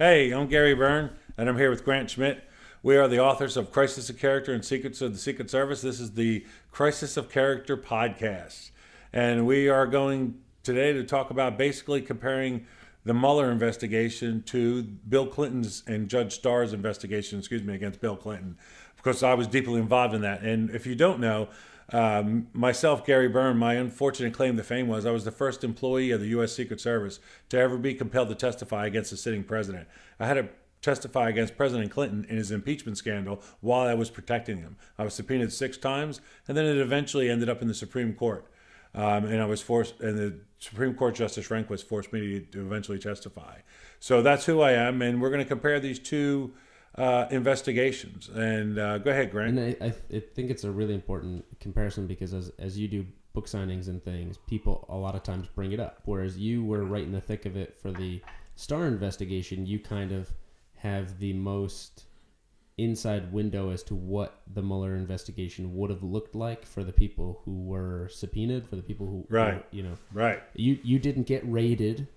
Hey, I'm Gary Byrne, and I'm here with Grant Schmidt. We are the authors of Crisis of Character and Secrets of the Secret Service. This is the Crisis of Character podcast. And we are going today to talk about basically comparing the Mueller investigation to Bill Clinton's and Judge Starr's investigation, against Bill Clinton, because I was deeply involved in that. And if you don't know, myself, Gary Byrne, my unfortunate claim to fame was I was the first employee of the U.S. Secret Service to ever be compelled to testify against a sitting president. I had to testify against President Clinton in his impeachment scandal while I was protecting him. I was subpoenaed 6 times, and then it eventually ended up in the Supreme Court. And I was forced, and the Supreme Court Justice Rehnquist forced me to eventually testify. So that's who I am, and we're going to compare these two investigations. And go ahead, Grant. And I think it's a really important comparison because as you do book signings and things, people a lot of times bring it up. Whereas you were right in the thick of it for the Starr investigation, you kind of have the most inside window as to what the Mueller investigation would have looked like for the people who were subpoenaed, for the people who, right, right. You didn't get raided.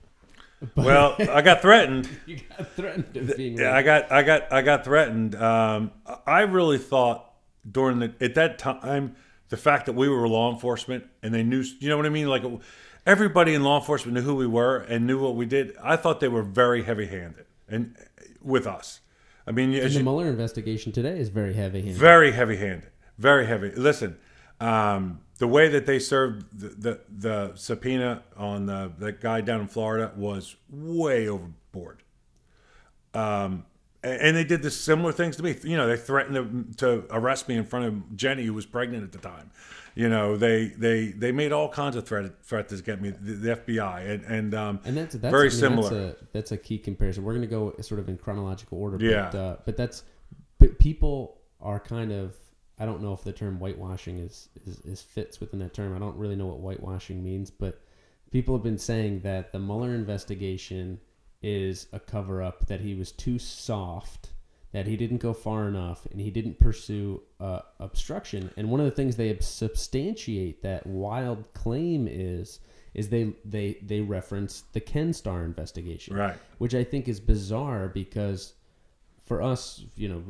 Well, I got threatened. You got threatened of being raided. Yeah, I got threatened. I really thought at that time, the fact that we were law enforcement and they knew, you know what I mean? Like everybody in law enforcement knew who we were and knew what we did. I thought they were very heavy-handed and with us. I mean, the Mueller investigation today is very heavy-handed. Very heavy-handed. Very heavy. Listen, the way that they served the subpoena on that guy down in Florida was way overboard. And they did the similar things to me. You know, they threatened to arrest me in front of Jenny, who was pregnant at the time. You know, they made all kinds of threats to get me, the FBI, and that's very similar. That's a key comparison. We're going to go sort of in chronological order. Yeah. But people are kind of, I don't know if the term whitewashing is fits within that term. I don't really know what whitewashing means, but people have been saying that the Mueller investigation is a cover-up, that he was too soft, that he didn't go far enough, and he didn't pursue obstruction. And one of the things they substantiate that wild claim is they reference the Ken Starr investigation, right? Which I think is bizarre because for us, you know,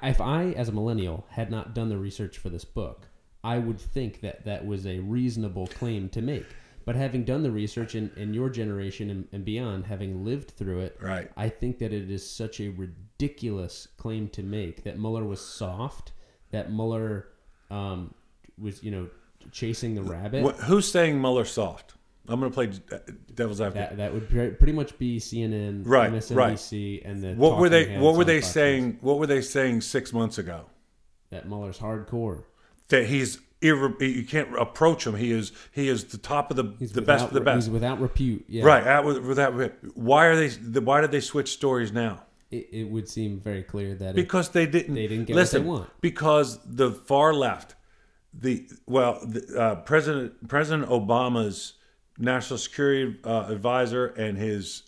if I as a millennial had not done the research for this book, I would think that was a reasonable claim to make. But having done the research in your generation and beyond, having lived through it, right, I think that it is such a ridiculous claim to make that Mueller was soft, that Mueller was, chasing the rabbit. Who's saying Mueller's soft? I'm going to play devil's advocate. That would pretty much be CNN, right, MSNBC, and the what were they saying? What were they saying 6 months ago? That Mueller's hardcore. That he's you can't approach him. He is the top of the best of the best. He's without repute. Yeah. Right. Why did they switch stories now? It would seem very clear that because they didn't get what they want. Because the far left, President Obama's national security advisor and his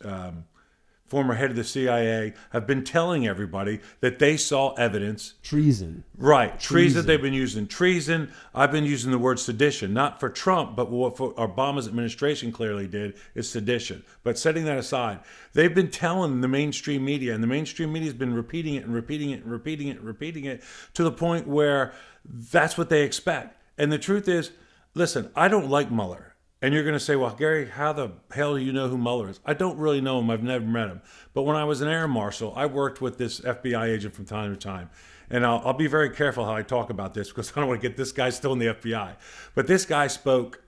former head of the CIA have been telling everybody that they saw evidence. Treason. Right. Treason. They've been using treason. I've been using the word sedition, not for Trump, but what Obama's administration clearly did is sedition. But setting that aside, they've been telling the mainstream media, and the mainstream media has been repeating it and repeating it and repeating it and repeating it to the point where that's what they expect. And the truth is, listen, I don't like Mueller. And you're going to say, well, Gary, how the hell do you know who Mueller is? I don't really know him. I've never met him. But when I was an air marshal, I worked with this FBI agent from time to time. And I'll be very careful how I talk about this because I don't want to get this guy still in the FBI. But this guy spoke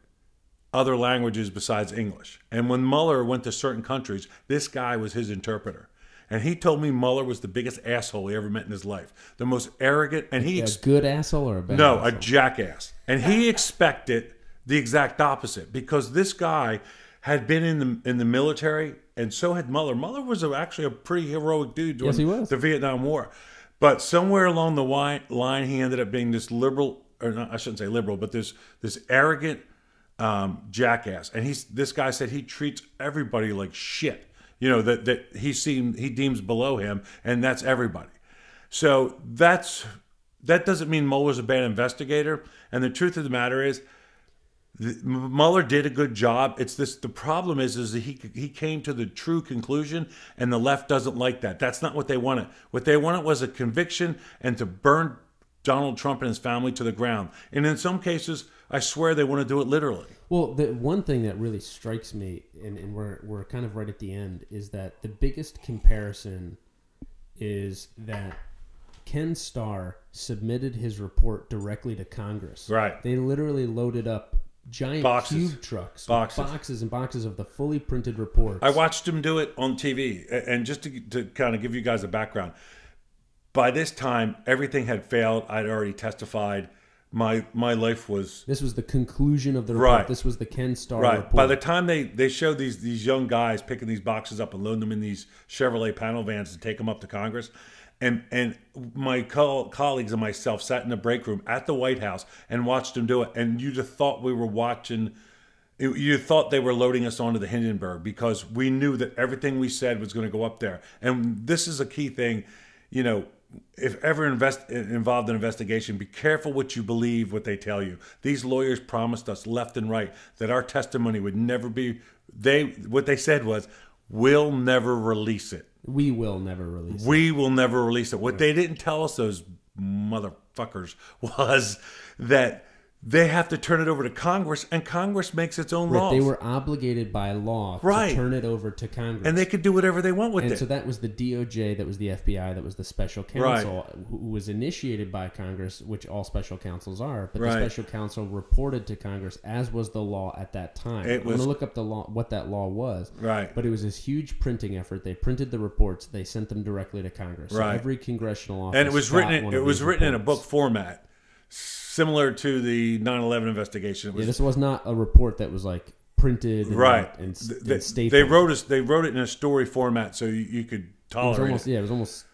other languages besides English. And when Mueller went to certain countries, this guy was his interpreter. And he told me Mueller was the biggest asshole he ever met in his life. The most arrogant. And a good asshole or a bad asshole? No, a jackass. And he expected the exact opposite, because this guy had been in the military, and so had Mueller. Mueller was actually a pretty heroic dude during the Vietnam War. But somewhere along the line, he ended up being this liberal, or not, I shouldn't say liberal, but this arrogant jackass. And this guy said he treats everybody like shit. You know, that he deems below him, and that's everybody. So that doesn't mean Mueller's a bad investigator. And the truth of the matter is, Mueller did a good job. It's this. The problem is that he came to the true conclusion, and the left doesn't like that. That's not what they wanted. What they wanted was a conviction and to burn Donald Trump and his family to the ground. And in some cases, I swear they want to do it literally. Well, the one thing that really strikes me, and we're kind of right at the end, is that the biggest comparison is that Ken Starr submitted his report directly to Congress. Right. They literally loaded up giant cube trucks, boxes and boxes of the fully printed reports. I watched him do it on TV. And just to kind of give you guys a background, by this time, everything had failed. I'd already testified. My life was... This was the conclusion of the report. Right. This was the Ken Starr report. By the time they showed these young guys picking these boxes up and loading them in these Chevrolet panel vans to take them up to Congress, and my colleagues and myself sat in the break room at the White House and watched them do it, and you'd have thought we were watching... You thought they were loading us onto the Hindenburg, because we knew that everything we said was going to go up there. And this is a key thing, you know... If ever involved in an investigation, be careful what you believe, what they tell you. These lawyers promised us left and right that our testimony would never be... What they said was, we'll never release it. We will never release it. We will never release it. What they didn't tell us, those motherfuckers, was that they have to turn it over to Congress, and Congress makes its own laws. They were obligated by law to turn it over to Congress. And they could do whatever they want with it. And so that was the DOJ, that was the FBI, that was the special counsel, who was initiated by Congress, which all special counsels are. But the special counsel reported to Congress, as was the law at that time. I'm going to look up the law, what that law was. Right. But it was this huge printing effort. They printed the reports. They sent them directly to Congress. So every congressional office... And it was written in a book format, similar to the 9/11 investigation. This was not a report that was like printed and stapled. They wrote it in a story format, so you could tolerate it. Yeah, it was almost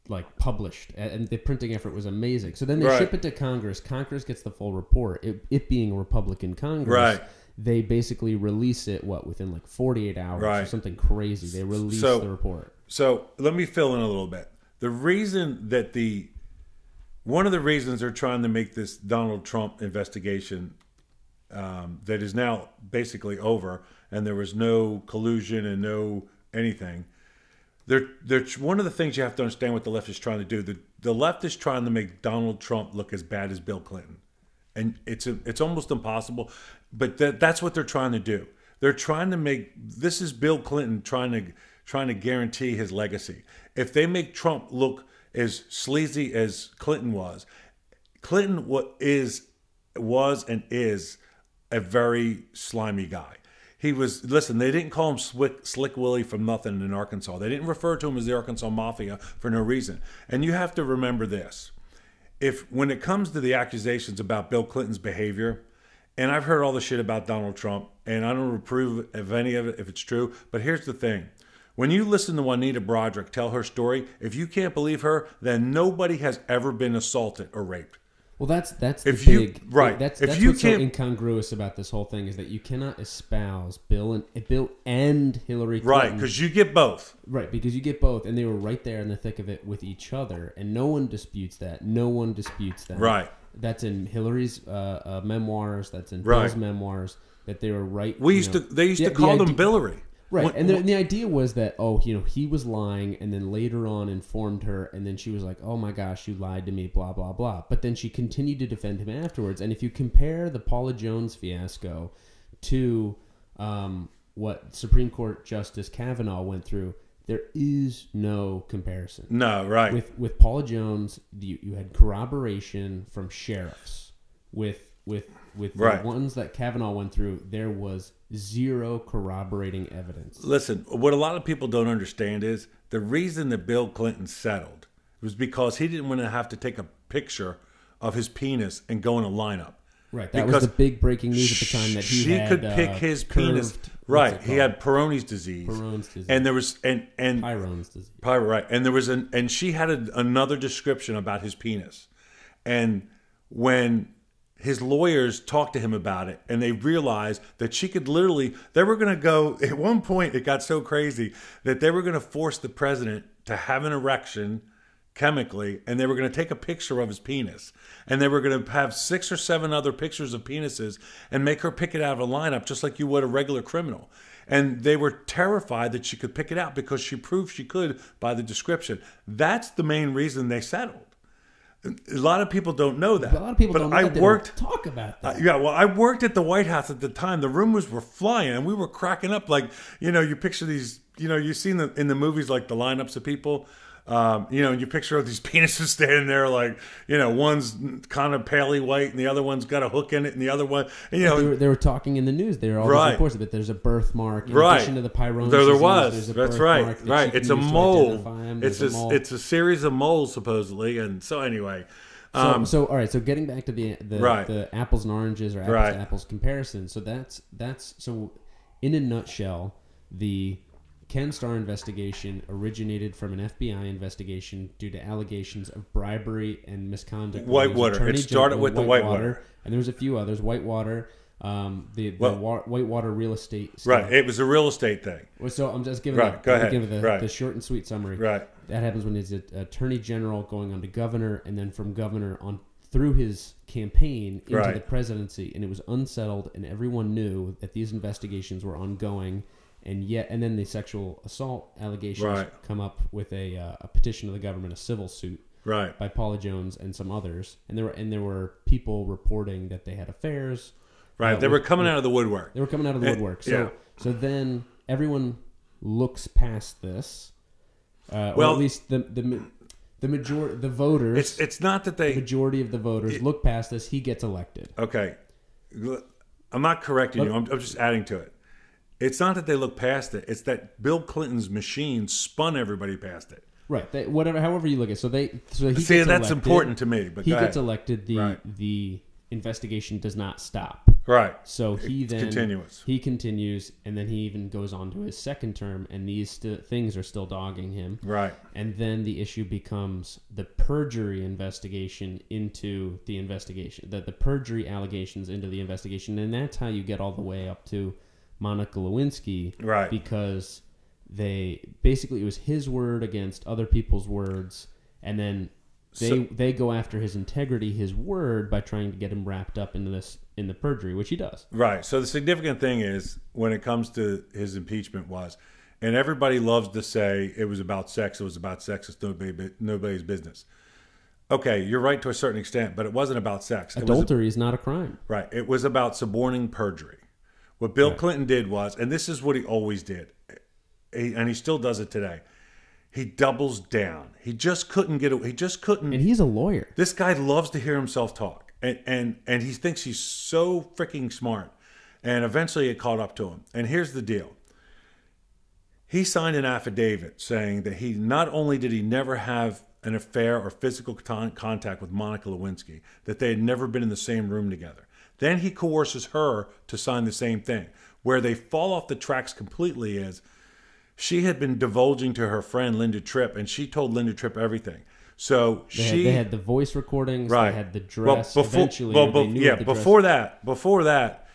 like published, and the printing effort was amazing. So then they ship it to Congress. Congress gets the full report. It being a Republican Congress, they basically release it within like 48 hours or something crazy. They release the report. So let me fill in a little bit. The reason that one of the reasons they're trying to make this Donald Trump investigation that is now basically over, and there was no collusion and no anything. One of the things you have to understand what the left is trying to do. The left is trying to make Donald Trump look as bad as Bill Clinton, and it's almost impossible. But that's what they're trying to do. They're trying to make this is Bill Clinton trying to guarantee his legacy. If they make Trump look as sleazy as Clinton was and is a very slimy guy. He was, listen, they didn't call him Slick Willie from nothing in Arkansas. They didn't refer to him as the Arkansas Mafia for no reason. And you have to remember this. When it comes to the accusations about Bill Clinton's behavior, and I've heard all the shit about Donald Trump, and I don't approve of any of it if it's true, but here's the thing. When you listen to Juanita Broderick tell her story, if you can't believe her, then nobody has ever been assaulted or raped. Well, that's That's what's so incongruous about this whole thing, is that you cannot espouse Bill and Hillary Clinton. Right, because you get both. Right, because you get both, and they were right there in the thick of it with each other, and no one disputes that. No one disputes that. Right. That's in Hillary's memoirs. That's in Bill's memoirs. That they were right. They used to call them Billery. Right, and the idea was that, he was lying, and then later on informed her, and then she was like, oh my gosh, you lied to me, blah, blah, blah. But then she continued to defend him afterwards. And if you compare the Paula Jones fiasco to what Supreme Court Justice Kavanaugh went through, there is no comparison. No, right. With Paula Jones, you had corroboration from sheriffs. With the ones that Kavanaugh went through, there was zero corroborating evidence. Listen, what a lot of people don't understand is the reason that Bill Clinton settled was because he didn't want to have to take a picture of his penis and go in a lineup. Right, that was the big breaking news at the time, that she could pick his penis. Right, he had Peyronie's disease. And there was Peyronie's disease. Right, and there was and she had another description about his penis, and when his lawyers talked to him about it, and they realized that she could they were going to go, at one point it got so crazy that they were going to force the president to have an erection chemically, and they were going to take a picture of his penis, and they were going to have 6 or 7 other pictures of penises and make her pick it out of a lineup just like you would a regular criminal. And they were terrified that she could pick it out because she proved she could by the description. That's the main reason they settled. A lot of people don't know that. A lot of people don't know that. They don't talk about that. Yeah, well, I worked at the White House at the time. The rumors were flying, and we were cracking up. Like, you picture these, you've seen in the movies, like the lineups of people. And you picture these penises standing there, like, one's kind of paley white, and the other one's got a hook in it, and the other one, they were talking in the news. There are all these reports of it. There's a birthmark in addition to the pyrone. There was. That's right. Right. It's a mole. It's a series of moles supposedly, and so anyway. So all right. So getting back to the apples and oranges or apples to apples comparison. So that's so in a nutshell, the Ken Starr investigation originated from an FBI investigation due to allegations of bribery and misconduct. Whitewater. It started with the Whitewater. And there was a few others. Whitewater, the Whitewater real estate stuff. Right. It was a real estate thing. So I'm just giving the short and sweet summary. Right. That happens when he's an attorney general going on to governor, and then from governor on through his campaign into the presidency. And it was unsettled, and everyone knew that these investigations were ongoing. And then the sexual assault allegations come up with a petition to the government, a civil suit, by Paula Jones and some others. And there were people reporting that they had affairs. Right, they were coming out of the woodwork. They were coming out of the woodwork. So then everyone looks past this. Or at least the majority, the voters. It's not that the majority of the voters look past this. He gets elected. Okay, I'm not correcting you. I'm just adding to it. It's not that they look past it. It's that Bill Clinton's machine spun everybody past it. Right. However you look at it. So he gets that's elected, important to me. But he gets elected. The investigation does not stop. Right. So continues. He continues, and then he even goes on to his second term, and these things are still dogging him. Right. And then the issue becomes the perjury investigation into the investigation. The perjury allegations into the investigation, and that's how you get all the way up to Monica Lewinsky, because it was his word against other people's words, and then they go after his integrity, his word, by trying to get him wrapped up in the perjury, which he does. Right. So the significant thing is when it comes to his impeachment and everybody loves to say it was about sex. It's nobody's business. Okay, you're right to a certain extent, but it wasn't about sex. Adultery is not a crime. Right. It was about suborning perjury. What Bill Clinton did was, and this is what he always did, and he still does it today, he doubles down. He just couldn't get away. He just couldn't. And he's a lawyer. This guy loves to hear himself talk, and he thinks he's so freaking smart. And eventually it caught up to him. And here's the deal. He signed an affidavit saying that he not only did he never have an affair or physical contact with Monica Lewinsky, that they had never been in the same room together. Then he coerces her to sign the same thing. Where they fall off the tracks completely is she had been divulging to her friend Linda Tripp, and she told Linda Tripp everything. So they had the voice recordings, they had the dress. Before that,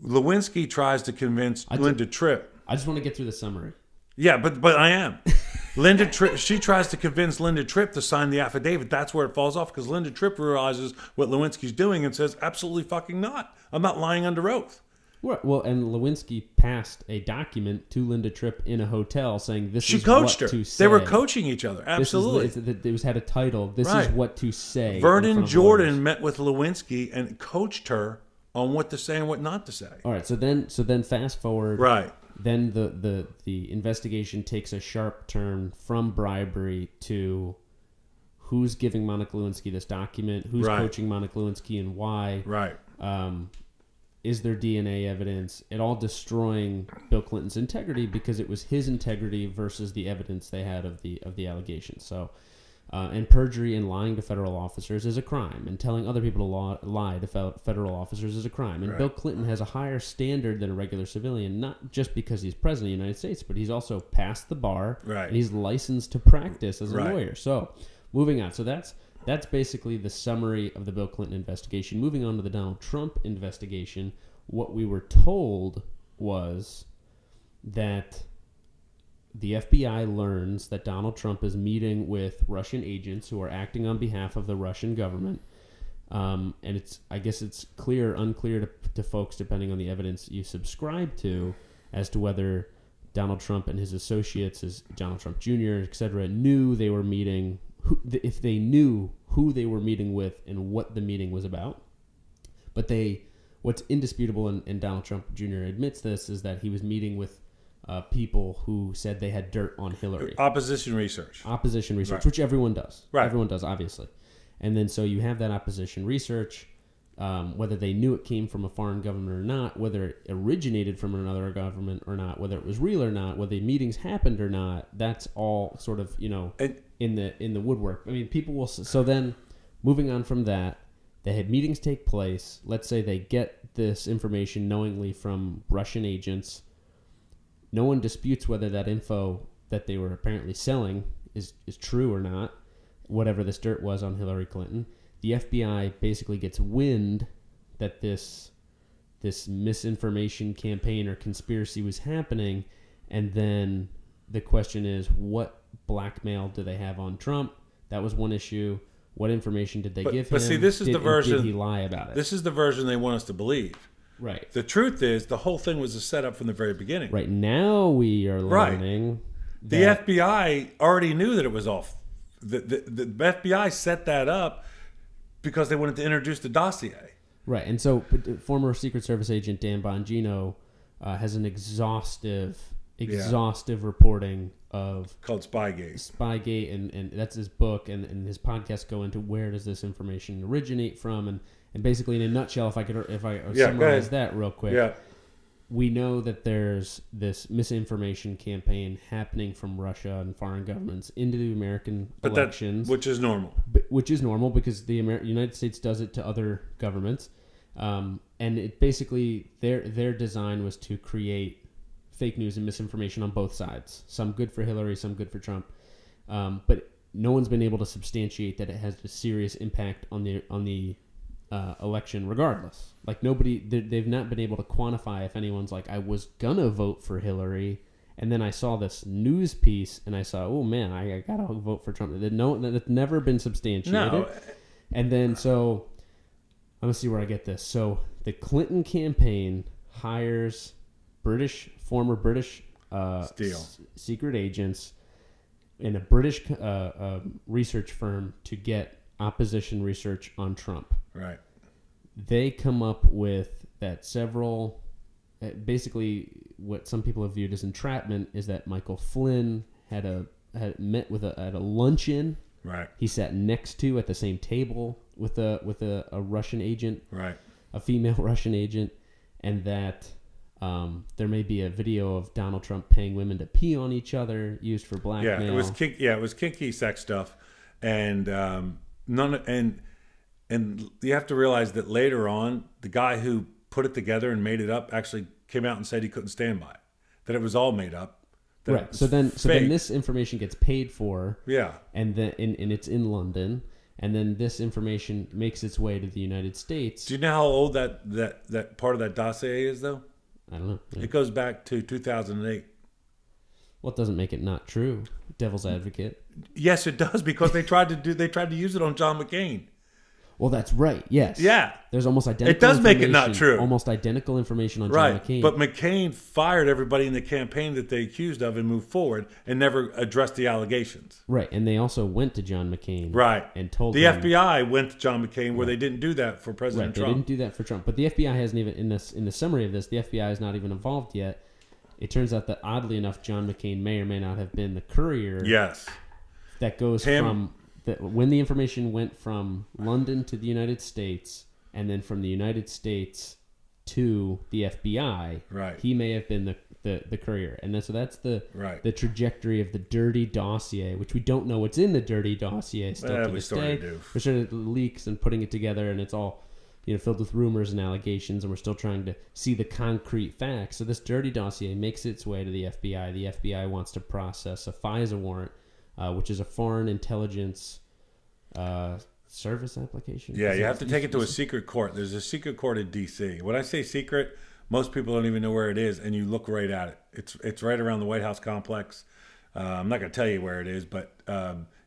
Lewinsky tries to convince Linda Tripp. I just want to get through the summary. Yeah, but I am. Linda Tripp, she tries to convince Linda Tripp to sign the affidavit. That's where it falls off, because Linda Tripp realizes what Lewinsky's doing and says, absolutely fucking not. I'm not lying under oath. Well, and Lewinsky passed a document to Linda Tripp in a hotel saying she coached her. They were coaching each other. Absolutely. It had a title. This is what to say. Vernon Jordan met with Lewinsky and coached her on what to say and what not to say. All right. So then fast forward. Right. Then the investigation takes a sharp turn from bribery to who's giving Monica Lewinsky this document, who's coaching Monica Lewinsky and why. Right. Is there DNA evidence? It all destroying Bill Clinton's integrity because it was his integrity versus the evidence they had of the allegations. So, and perjury and lying to federal officers is a crime, and telling other people to lie to federal officers is a crime. And Bill Clinton has a higher standard than a regular civilian, not just because he's president of the United States, but he's also passed the bar, and he's licensed to practice as a lawyer. So, moving on. So that's basically the summary of the Bill Clinton investigation. Moving on to the Donald Trump investigation, what we were told was that the FBI learns that Donald Trump is meeting with Russian agents who are acting on behalf of the Russian government. And I guess it's clear or unclear to folks, depending on the evidence you subscribe to, as to whether Donald Trump and his associates, as Donald Trump Jr., etc., knew they were meeting, if they knew who they were meeting with and what the meeting was about. But what's indisputable, and Donald Trump Jr. admits this, is that he was meeting with people who said they had dirt on Hillary. Opposition research, right. Which everyone does. Right. Everyone does, obviously. And then so you have that opposition research, whether they knew it came from a foreign government or not, whether it originated from another government or not, whether it was real or not, whether meetings happened or not. That's all sort of, in the woodwork. I mean, people will. So then, moving on from that, they had meetings take place. Let's say they get this information knowingly from Russian agents. No one disputes whether that info that they were apparently selling is true or not, whatever this dirt was on Hillary Clinton. The FBI basically gets wind that this misinformation campaign or conspiracy was happening, and then the question is, what blackmail do they have on Trump? That was one issue. What information did they give him? But see, this is the version. Did he lie about it? This is the version they want us to believe. Right. The truth is, the whole thing was a setup from the very beginning. Right. Now we are learning the FBI already knew that it was off. The FBI set that up because they wanted to introduce the dossier. Right. And so former Secret Service agent Dan Bongino has an exhaustive reporting of called Spygate, and that's his book, and his podcast go into where does this information originate from, and basically in a nutshell, if I summarize that real quick, we know that there's this misinformation campaign happening from Russia and foreign governments into the American elections, which is normal. Which is normal because the United States does it to other governments, and it basically their design was to create fake news and misinformation on both sides. Some good for Hillary, some good for Trump. But no one's been able to substantiate that it has a serious impact on the election regardless. Like they've not been able to quantify if anyone's like, I was gonna vote for Hillary, and then I saw this news piece and I saw, oh man, I gotta vote for Trump. That's never been substantiated. No. And then so I'm gonna see where I get this. So the Clinton campaign hires former British secret agents in a British research firm to get opposition research on Trump. Right. They come up with that several, basically what some people have viewed as entrapment is that Michael Flynn had met at a luncheon. Right. He sat next to at the same table with a Russian agent. Right. A female Russian agent, and that there may be a video of Donald Trump paying women to pee on each other, used for blackmail. Yeah, it was kinky sex stuff, and and you have to realize that later on, the guy who put it together and made it up actually came out and said he couldn't stand by it, that it was all made up. Right. So then this information gets paid for. Yeah. And it's in London. And then this information makes its way to the United States. Do you know how old that part of that dossier is, though? I don't know. Yeah. It goes back to 2008. Well, it doesn't make it not true. Devil's advocate. Yes, it does, because they tried to use it on John McCain. Well, that's right. Yes. Yeah. There's almost identical. It does make it not true. Almost identical information on John McCain. But McCain fired everybody in the campaign that they accused of and moved forward and never addressed the allegations. Right. And they also went to John McCain. Right. And told him. The FBI went to John McCain where they didn't do that for President Trump. They didn't do that for Trump. But the FBI hasn't even, in the summary of this, the FBI is not even involved yet. It turns out that, oddly enough, John McCain may or may not have been the courier. Yes. That goes from... when the information went from London to the United States and then from the United States to the FBI, right, he may have been the courier. And that's the trajectory of the dirty dossier, which we don't know what's in the dirty dossier still to this day. We're starting to leaks and putting it together, and it's all filled with rumors and allegations, and we're still trying to see the concrete facts. So this dirty dossier makes its way to the FBI. The FBI wants to process a FISA warrant, which is a foreign intelligence service application. Yeah, you have to take it to a secret court. There's a secret court in D.C. When I say secret, most people don't even know where it is, and you look right at it. It's right around the White House complex. I'm not going to tell you where it is, but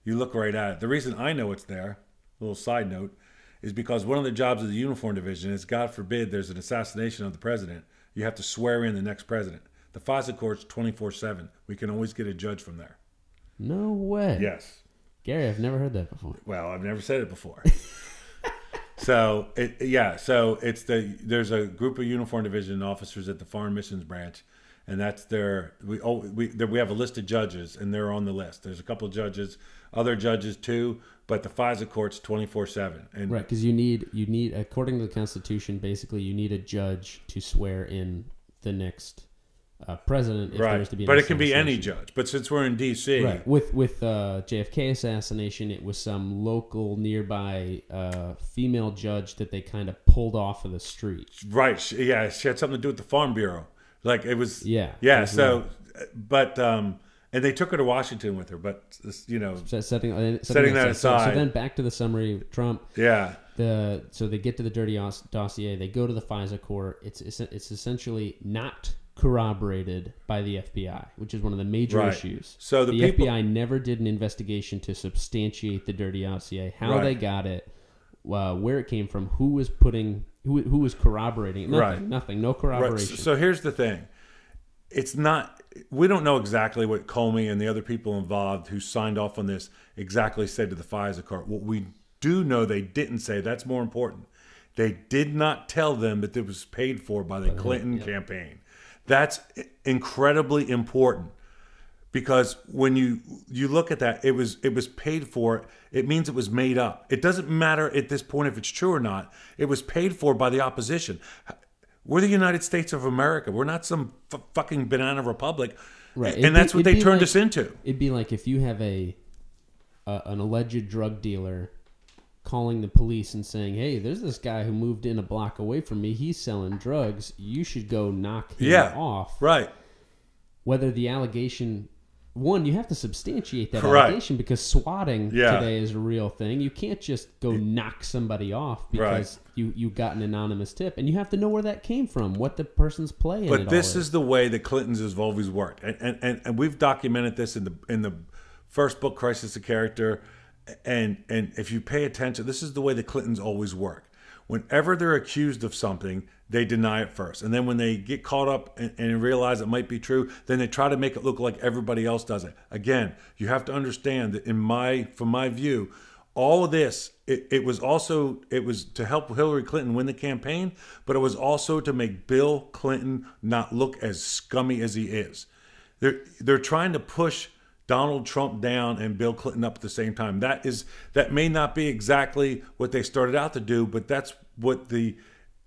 you look right at it. The reason I know it's there, a little side note, is because one of the jobs of the Uniform Division is, God forbid, there's an assassination of the president. You have to swear in the next president. The FISA court's 24/7. We can always get a judge from there. No way. Yes. Gary, I've never heard that before. Well, I've never said it before. So there's a group of Uniform Division officers at the Foreign Missions Branch, and that's we have a list of judges, and they're on the list. There's a couple of judges, other judges too, but the FISA court's 24/7. And right, because you need according to the Constitution, basically you need a judge to swear in the next president if there was to be an but it can be assassination. any judge. But since we're in D.C. Right. With JFK assassination, it was some local nearby female judge that they kind of pulled off of the street. Right. Yeah, she had something to do with the Farm Bureau. Like it was. Yeah. Yeah. So, but and they took her to Washington with her. But setting that aside. So then back to the summary. Trump. Yeah. So they get to the dirty dossier. They go to the FISA court. It's essentially not corroborated by the FBI, which is one of the major issues. So the FBI never did an investigation to substantiate the dirty dossier, how they got it, where it came from, who was corroborating it. Nothing, no corroboration. Right. So here's the thing. We don't know exactly what Comey and the other people involved who signed off on this exactly said to the FISA court. What we do know they didn't say, that's more important. They did not tell them that it was paid for by the Clinton campaign. That's incredibly important because when you look at that, it was paid for. It means it was made up. It doesn't matter at this point if it's true or not. It was paid for by the opposition. We're the United States of America. We're not some fucking banana republic. Right. And that's what they turned us into. It'd be like if you have an alleged drug dealer calling the police and saying, hey, there's this guy who moved in a block away from me. He's selling drugs. You should go knock him off. Right. Whether the allegation... One, you have to substantiate that allegation because swatting today is a real thing. You can't just go knock somebody off because you got an anonymous tip. And you have to know where that came from, what the person's playing. But this is the way the Clintons have always worked. And we've documented this in the first book, Crisis of Character. And if you pay attention, this is the way the Clintons always work. Whenever they're accused of something, they deny it first. And then when they get caught up and realize it might be true, then they try to make it look like everybody else does it. Again, you have to understand that from my view, all of this, it was to help Hillary Clinton win the campaign, but it was also to make Bill Clinton not look as scummy as he is. They're trying to push Donald Trump down and Bill Clinton up at the same time. That may not be exactly what they started out to do, but that's what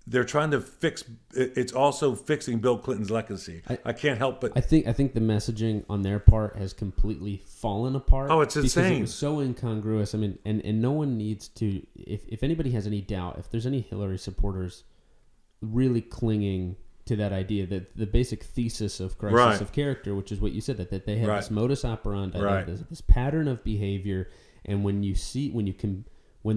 they're trying to fix. It's also fixing Bill Clinton's legacy. I can't help but I think the messaging on their part has completely fallen apart. Oh, it's insane. Because it was so incongruous. I mean, and no one needs to. If anybody has any doubt, if there's any Hillary supporters really clinging to that idea, that the basic thesis of Crisis of Character, which is what you said, that they have this modus operandi, this pattern of behavior, and when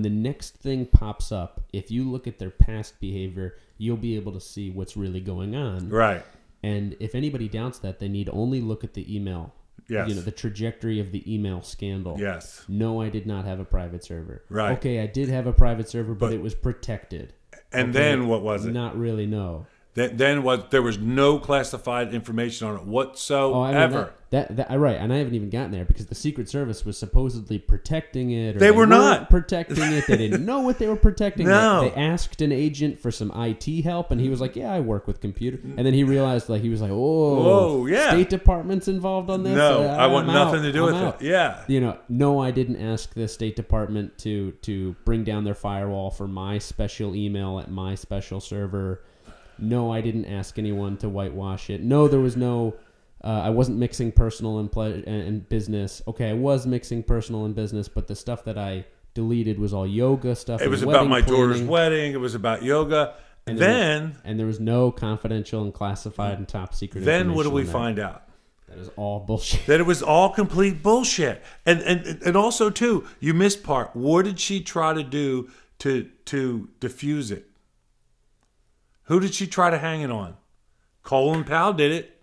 the next thing pops up, if you look at their past behavior, you'll be able to see what's really going on. Right. And if anybody doubts that, they need only look at the email. Yes. The trajectory of the email scandal. Yes. No, I did not have a private server. Right. Okay, I did have a private server, but it was protected. And then what was it? Not really, no. Then there was no classified information on it whatsoever. Right, and I haven't even gotten there because the Secret Service was supposedly protecting it. Or they were not protecting it. They didn't know what they were protecting. No. They asked an agent for some IT help, and he was like, "Yeah, I work with computers." And then he realized, he was like, "Oh, yeah, State Department's involved on this. No, I want nothing to do with it." Yeah, no, I didn't ask the State Department to bring down their firewall for my special email at my special server. No, I didn't ask anyone to whitewash it. No, there was no... I wasn't mixing personal and business. Okay, I was mixing personal and business, but the stuff that I deleted was all yoga stuff. It was about my daughter's wedding. It was about yoga. And there was no confidential and classified and top secret information. Then what do we find out? That is all bullshit. That it was all complete bullshit. And also, too, you missed part. What did she try to do to diffuse it? Who did she try to hang it on? Colin Powell did it.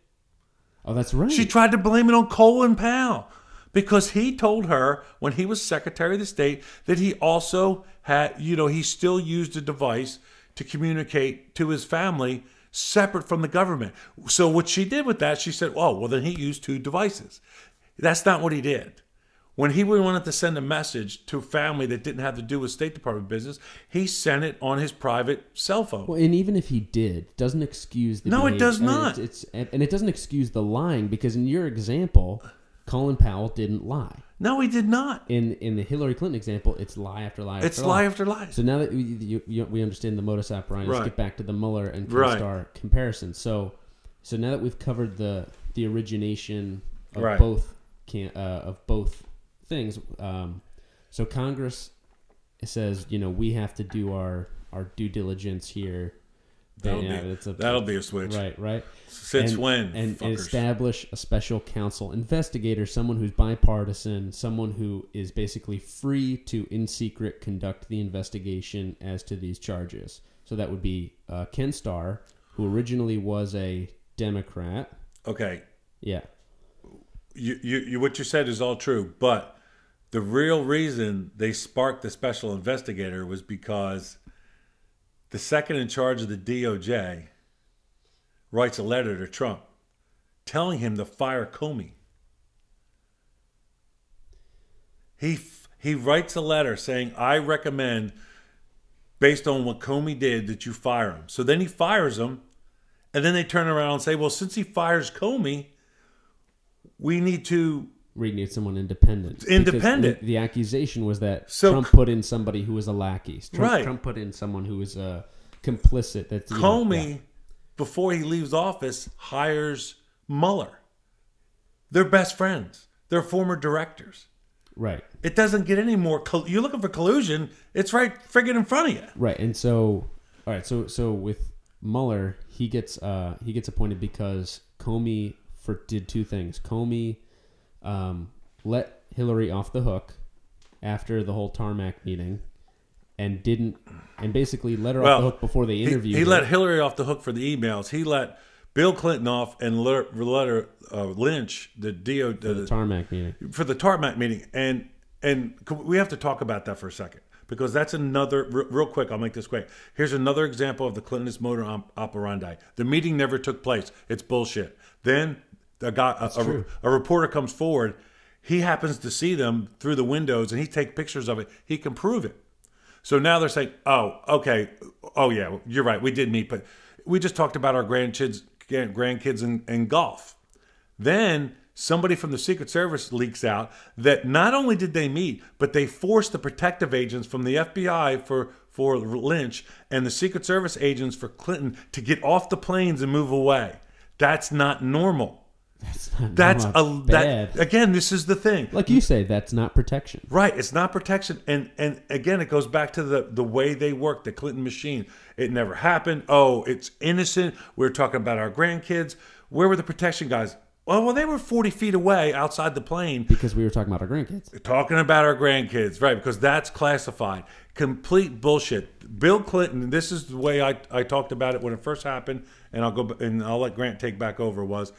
Oh, that's right. She tried to blame it on Colin Powell because he told her when he was Secretary of the State that he also had, he still used a device to communicate to his family separate from the government. So what she did with that, she said, oh, well, then he used 2 devices. That's not what he did. When he wanted to send a message to a family that didn't have to do with State Department business, he sent it on his private cell phone. Well, and even if he did, doesn't excuse the No, behavior. it does not. And it doesn't excuse the lying, because in your example, Colin Powell didn't lie. No, he did not. In the Hillary Clinton example, it's lie after lie after lie. It's lie after lie. So now that we understand the modus operandi, let's get back to the Mueller and Starr comparison. So now that we've covered the origination of both things, so Congress says, we have to do our due diligence here. That'll be a switch. Right. Since when? And establish a special counsel investigator, someone who's bipartisan, someone who is basically free to, in secret, conduct the investigation as to these charges. So that would be Ken Starr, who originally was a Democrat. Okay. Yeah. You what you said is all true, but the real reason they sparked the special investigator was because the second in charge of the DOJ writes a letter to Trump telling him to fire Comey. He writes a letter saying, I recommend, based on what Comey did, that you fire him. So then he fires him, and then they turn around and say, well, since he fires Comey, we need someone independent. Independent. The accusation was that Trump put in somebody who was a lackey. Trump put in someone who was complicit. That's Comey, before he leaves office, hires Mueller. They're best friends. They're former directors. Right. It doesn't get any more. You're looking for collusion. It's right friggin' in front of you. Right. And so, all right. So with Mueller, he gets appointed because Comey did 2 things. Comey let Hillary off the hook after the whole tarmac meeting, and basically let her off the hook before they interviewed her. He let Hillary off the hook for the emails. He let Bill Clinton off and let her lynch the tarmac meeting. For the tarmac meeting, and we have to talk about that for a second, because that's another real quick. I'll make this quick. Here's another example of the Clinton's modus operandi. The meeting never took place. It's bullshit. Then a reporter comes forward. He happens to see them through the windows, and he takes pictures of it. He can prove it. So now they're saying, oh, okay. Oh, yeah, you're right. We did meet, but we just talked about our grandkids in golf. Then somebody from the Secret Service leaks out that not only did they meet, but they forced the protective agents from the FBI for Lynch and the Secret Service agents for Clinton to get off the planes and move away. That's not normal. Again, this is the thing. Like you say, that's not protection. Right, it's not protection. And again, it goes back to the way they work, the Clinton machine. It never happened. Oh, it's innocent. We're talking about our grandkids. Where were the protection guys? Well, they were 40 feet away outside the plane. Because we were talking about our grandkids. Talking about our grandkids, right, because that's classified. Complete bullshit. Bill Clinton, this is the way I talked about it when it first happened, and I'll let Grant take back over, was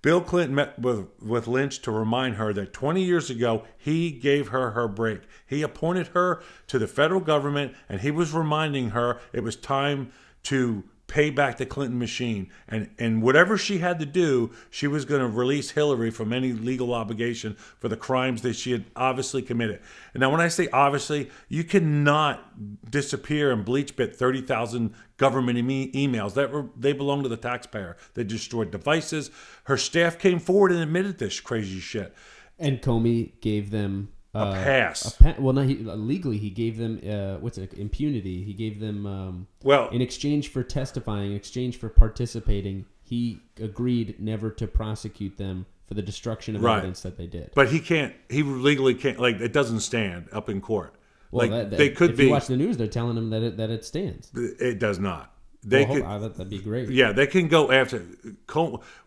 Bill Clinton met with Lynch to remind her that 20 years ago, he gave her break. He appointed her to the federal government, and he was reminding her it was time to pay back the Clinton machine. And whatever she had to do, she was going to release Hillary from any legal obligation for the crimes that she had obviously committed. And now when I say obviously, you cannot disappear and bleach bit 30,000 government emails. They belong to the taxpayer. They destroyed devices. Her staff came forward and admitted this crazy shit. And Comey gave them a pass. Legally, he gave them impunity. He gave them in exchange for testifying, in exchange for participating, he agreed never to prosecute them for the destruction of evidence that they did. But he legally can't, it doesn't stand up in court. Well, if you watch the news, they're telling him that it stands. It does not. That'd be great. Yeah, they can go after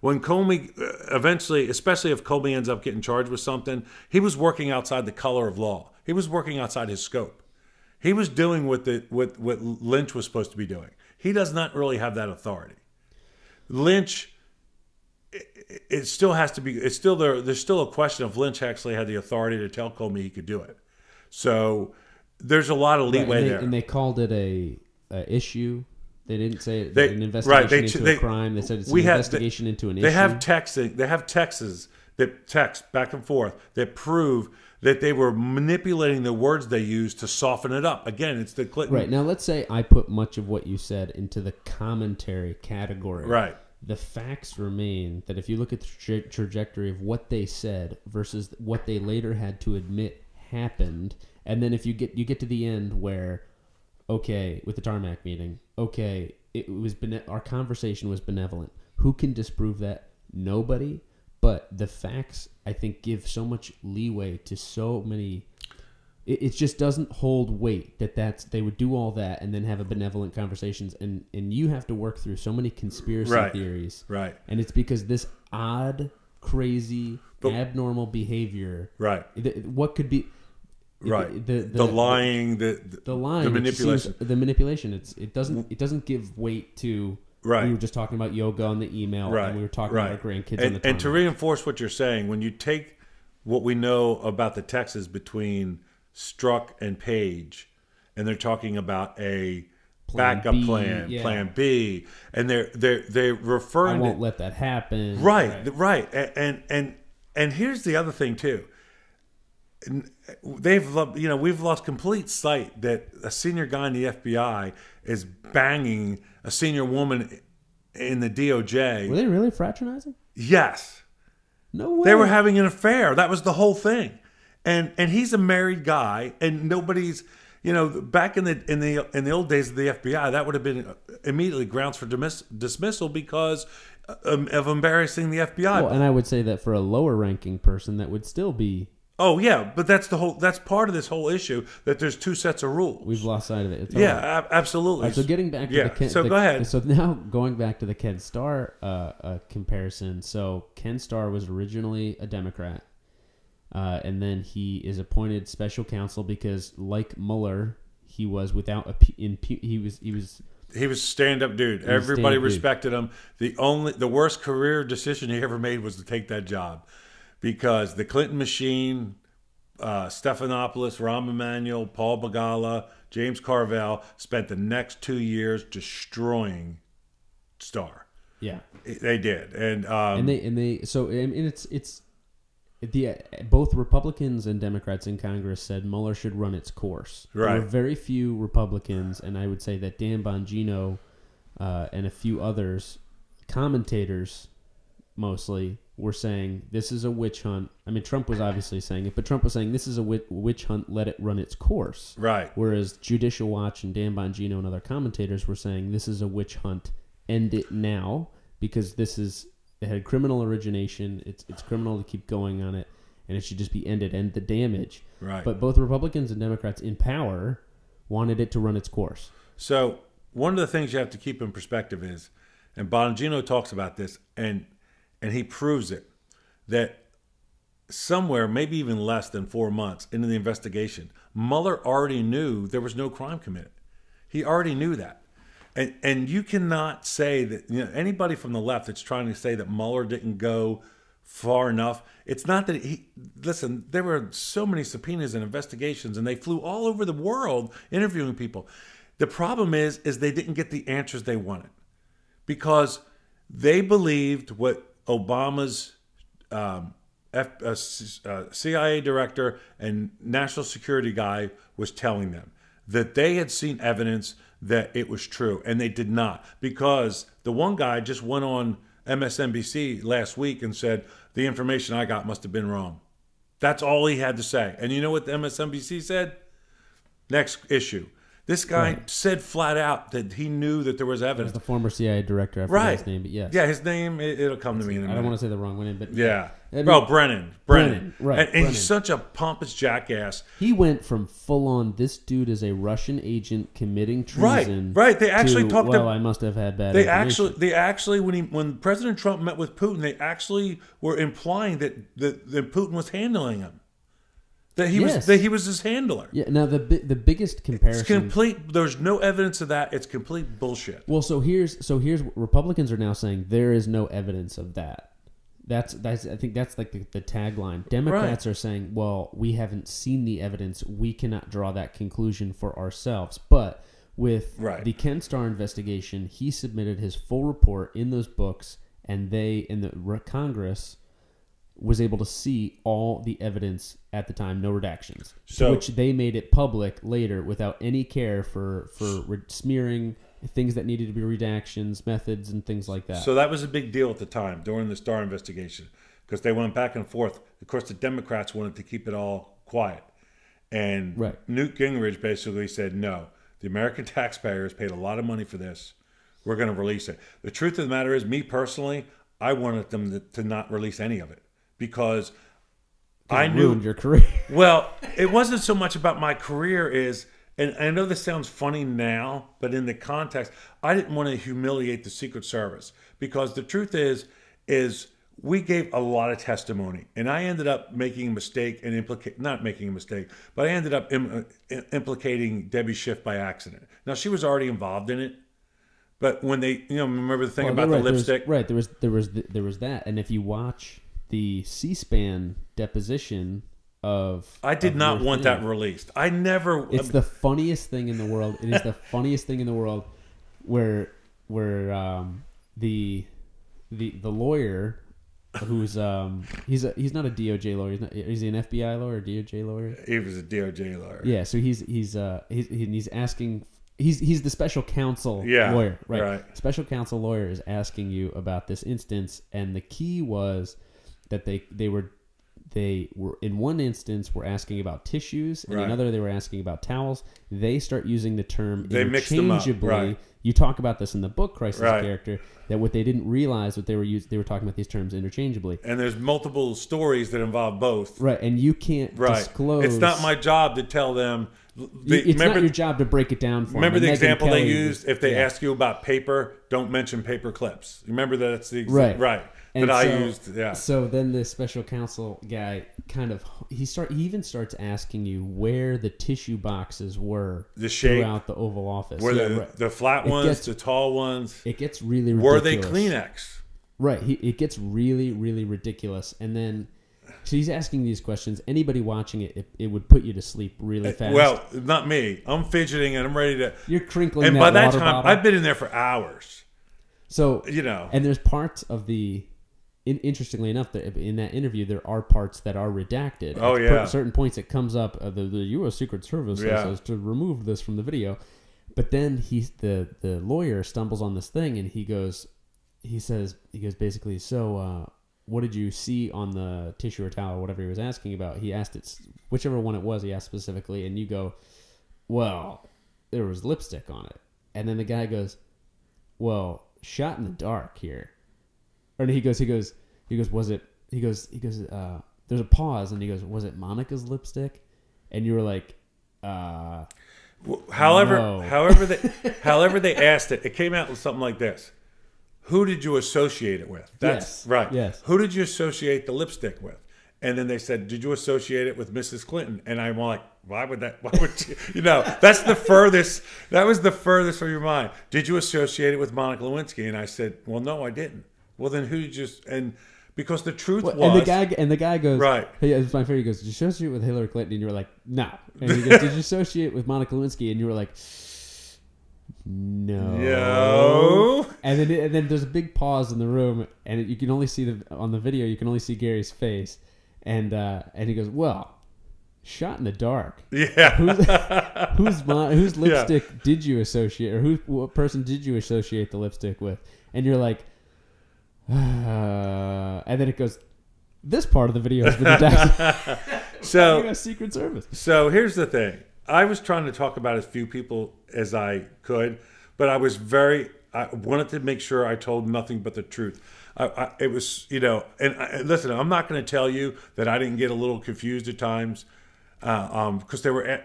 when Comey eventually, especially if Comey ends up getting charged with something. He was working outside the color of law. He was working outside his scope. He was doing what Lynch was supposed to be doing. He does not really have that authority. Lynch it still has to be. It's still there. There's still a question if Lynch actually had the authority to tell Comey he could do it. So there's a lot of leeway there. And they called it a issue. They didn't say an investigation into a crime. They said it's an investigation into an issue. They have texts that text back and forth that prove that they were manipulating the words they used to soften it up. Again, it's the Clinton. Right. Now, let's say I put much of what you said into the commentary category. Right. The facts remain that if you look at the trajectory of what they said versus what they later had to admit happened, and then if you get to the end where, okay, with the tarmac meeting, okay, it was our conversation was benevolent. Who can disprove that? Nobody. But the facts, I think, give so much leeway to so many. It just doesn't hold weight that they would do all that and then have a benevolent conversations, and you have to work through so many conspiracy theories, right? And it's because this odd, crazy, abnormal behavior, right? What could be, right? The lying, the lying, the manipulation. It doesn't give weight to. Right. We were just talking about yoga on the email, and we were talking about our grandkids on the time. And to reinforce what you're saying, when you take what we know about the texts between Strzok and Page, and they're talking about a backup plan, Plan B, and they're referring. I won't let that happen. Right. And here's the other thing too. We've lost complete sight that a senior guy in the FBI is banging a senior woman in the DOJ. Were they really fraternizing? Yes. No way. They were having an affair. That was the whole thing. And he's a married guy, and nobody's, back in the old days of the FBI, that would have been immediately grounds for dismissal because of embarrassing the FBI. Well, and I would say that for a lower ranking person, that would still be. Oh yeah, but that's part of this whole issue, that there's two sets of rules. We've lost sight of it. It's absolutely. Right, so getting back to go ahead. So now going back to the Ken Starr comparison. So Ken Starr was originally a Democrat, and then he is appointed special counsel because, like Mueller, he was without he was stand-up dude. Everybody respected him. The worst career decision he ever made was to take that job. Because the Clinton machine, Stephanopoulos, Rahm Emanuel, Paul Begala, James Carvell spent the next 2 years destroying Starr. Yeah, they did, and it's both Republicans and Democrats in Congress said Mueller should run its course. Right. There were very few Republicans, and I would say that Dan Bongino and a few others, commentators mostly, were saying this is a witch hunt. I mean, Trump was obviously saying it, but Trump was saying this is a witch hunt, let it run its course. Right. Whereas Judicial Watch and Dan Bongino and other commentators were saying this is a witch hunt, end it now, because it had criminal origination, it's criminal to keep going on it, and it should just be ended, end the damage. Right. But both Republicans and Democrats in power wanted it to run its course. So one of the things you have to keep in perspective is, and Bongino talks about this, and he proves it, that somewhere, maybe even less than 4 months into the investigation, Mueller already knew there was no crime committed. He already knew that. And you cannot say that, anybody from the left that's trying to say that Mueller didn't go far enough. It's not that listen, there were so many subpoenas and investigations, and they flew all over the world interviewing people. The problem is they didn't get the answers they wanted because they believed what Obama's CIA director and national security guy was telling them, that they had seen evidence that it was true, and they did not, because the one guy just went on MSNBC last week and said, the information I got must have been wrong. That's all he had to say. And you know what the MSNBC said? Next issue. This guy said flat out that he knew that there was evidence. The former CIA director, I forgot his name, but yes. Yeah, his name, it'll come to me in a minute. I don't want to say the wrong name, but... Yeah. Brennan. Right. And he's such a pompous jackass. He went from full-on, this dude is a Russian agent committing treason. Right. They actually talked I must have had bad information. They actually, when President Trump met with Putin, they actually were implying that Putin was handling him. That he was his handler. Yeah. Now the biggest comparison. It's complete. There's no evidence of that. It's complete bullshit. Well, so here's Republicans are now saying there is no evidence of that. I think that's like the tagline. Democrats are saying, well, we haven't seen the evidence. We cannot draw that conclusion for ourselves. But with the Ken Starr investigation, he submitted his full report in those books, and the Congress was able to see all the evidence at the time, no redactions, which they made it public later without any care for smearing things that needed to be redactions, methods, and things like that. So that was a big deal at the time during the Starr investigation because they went back and forth. Of course, the Democrats wanted to keep it all quiet. And Newt Gingrich basically said, no, the American taxpayers paid a lot of money for this. We're going to release it. The truth of the matter is, me personally, I wanted them to not release any of it because I knew ruined your career. Well, it wasn't so much about my career and I know this sounds funny now, but in the context, I didn't want to humiliate the Secret Service because the truth is we gave a lot of testimony, and I ended up making a mistake and not making a mistake, but I ended up implicating Debbie Schiff by accident. Now, she was already involved in it, but when they, remember the thing about the lipstick? There was that, and if you watch the C-SPAN deposition I did not want that released. I never. It's the funniest thing in the world. It is the funniest thing in the world, where the lawyer, who's he's not a DOJ lawyer. Is he an FBI lawyer or DOJ lawyer? He was a DOJ lawyer. Yeah. So he's asking. He's the special counsel lawyer, right? Special counsel lawyer is asking you about this instance, and the key was that they were in one instance were asking about tissues, and another they were asking about towels. They start using the term interchangeably. You talk about this in the book, Crisis of Character, that what they didn't realize what they were talking about these terms interchangeably. And there's multiple stories that involve both. Right, and you can't disclose. It's not my job to tell them. It's not your job to break it down for them. Remember the example they used? If they ask you about paper, don't mention paper clips. Remember that's the right. And I used, So then the special counsel guy he even starts asking you where the tissue boxes were throughout the Oval Office. Were the flat ones, the tall ones? It gets really ridiculous. Were they Kleenex? Right. It gets really, really ridiculous. And then so he's asking these questions. Anybody watching it would put you to sleep really fast. Well, not me. I'm fidgeting and I'm ready to. You're crinkling. And that by that water time, bottle. I've been in there for hours. So and there's parts of the. Interestingly enough, in that interview, there are parts that are redacted. At certain points, it comes up the U.S. Secret Service says to remove this from the video. But then the lawyer stumbles on this thing, and he goes basically, so what did you see on the tissue or towel or whatever he was asking about? He asked it, whichever one it was, he asked specifically, and you go, well, there was lipstick on it. And then the guy goes, well, shot in the dark here. Or he goes, was it, there's a pause, and he goes, was it Monica's lipstick? And you were like, however no. they asked it, it came out with something like this. Who did you associate it with? That's right. Yes. Who did you associate the lipstick with? And then they said, did you associate it with Mrs. Clinton? And I'm like, why would you, that's the furthest, that was the furthest from your mind. Did you associate it with Monica Lewinsky? And I said, well, no, I didn't. Well, then who did you, and because the truth was. And the guy goes, right. Hey, it's my favorite. He goes, did you associate it with Hillary Clinton? And you were like, no. And he goes, did you associate it with Monica Lewinsky? And you were like, no. And then there's a big pause in the room, and you can only see on the video, you can only see Gary's face. And he goes, well, shot in the dark. Yeah. Whose lipstick did you associate, or what person did you associate the lipstick with? And you're like, and then it goes, this part of the video has been redacted. So U.S. Secret Service. So here's the thing. I was trying to talk about as few people as I could, but I wanted to make sure I told nothing but the truth. It was, and listen, I'm not going to tell you that I didn't get a little confused at times, because they were,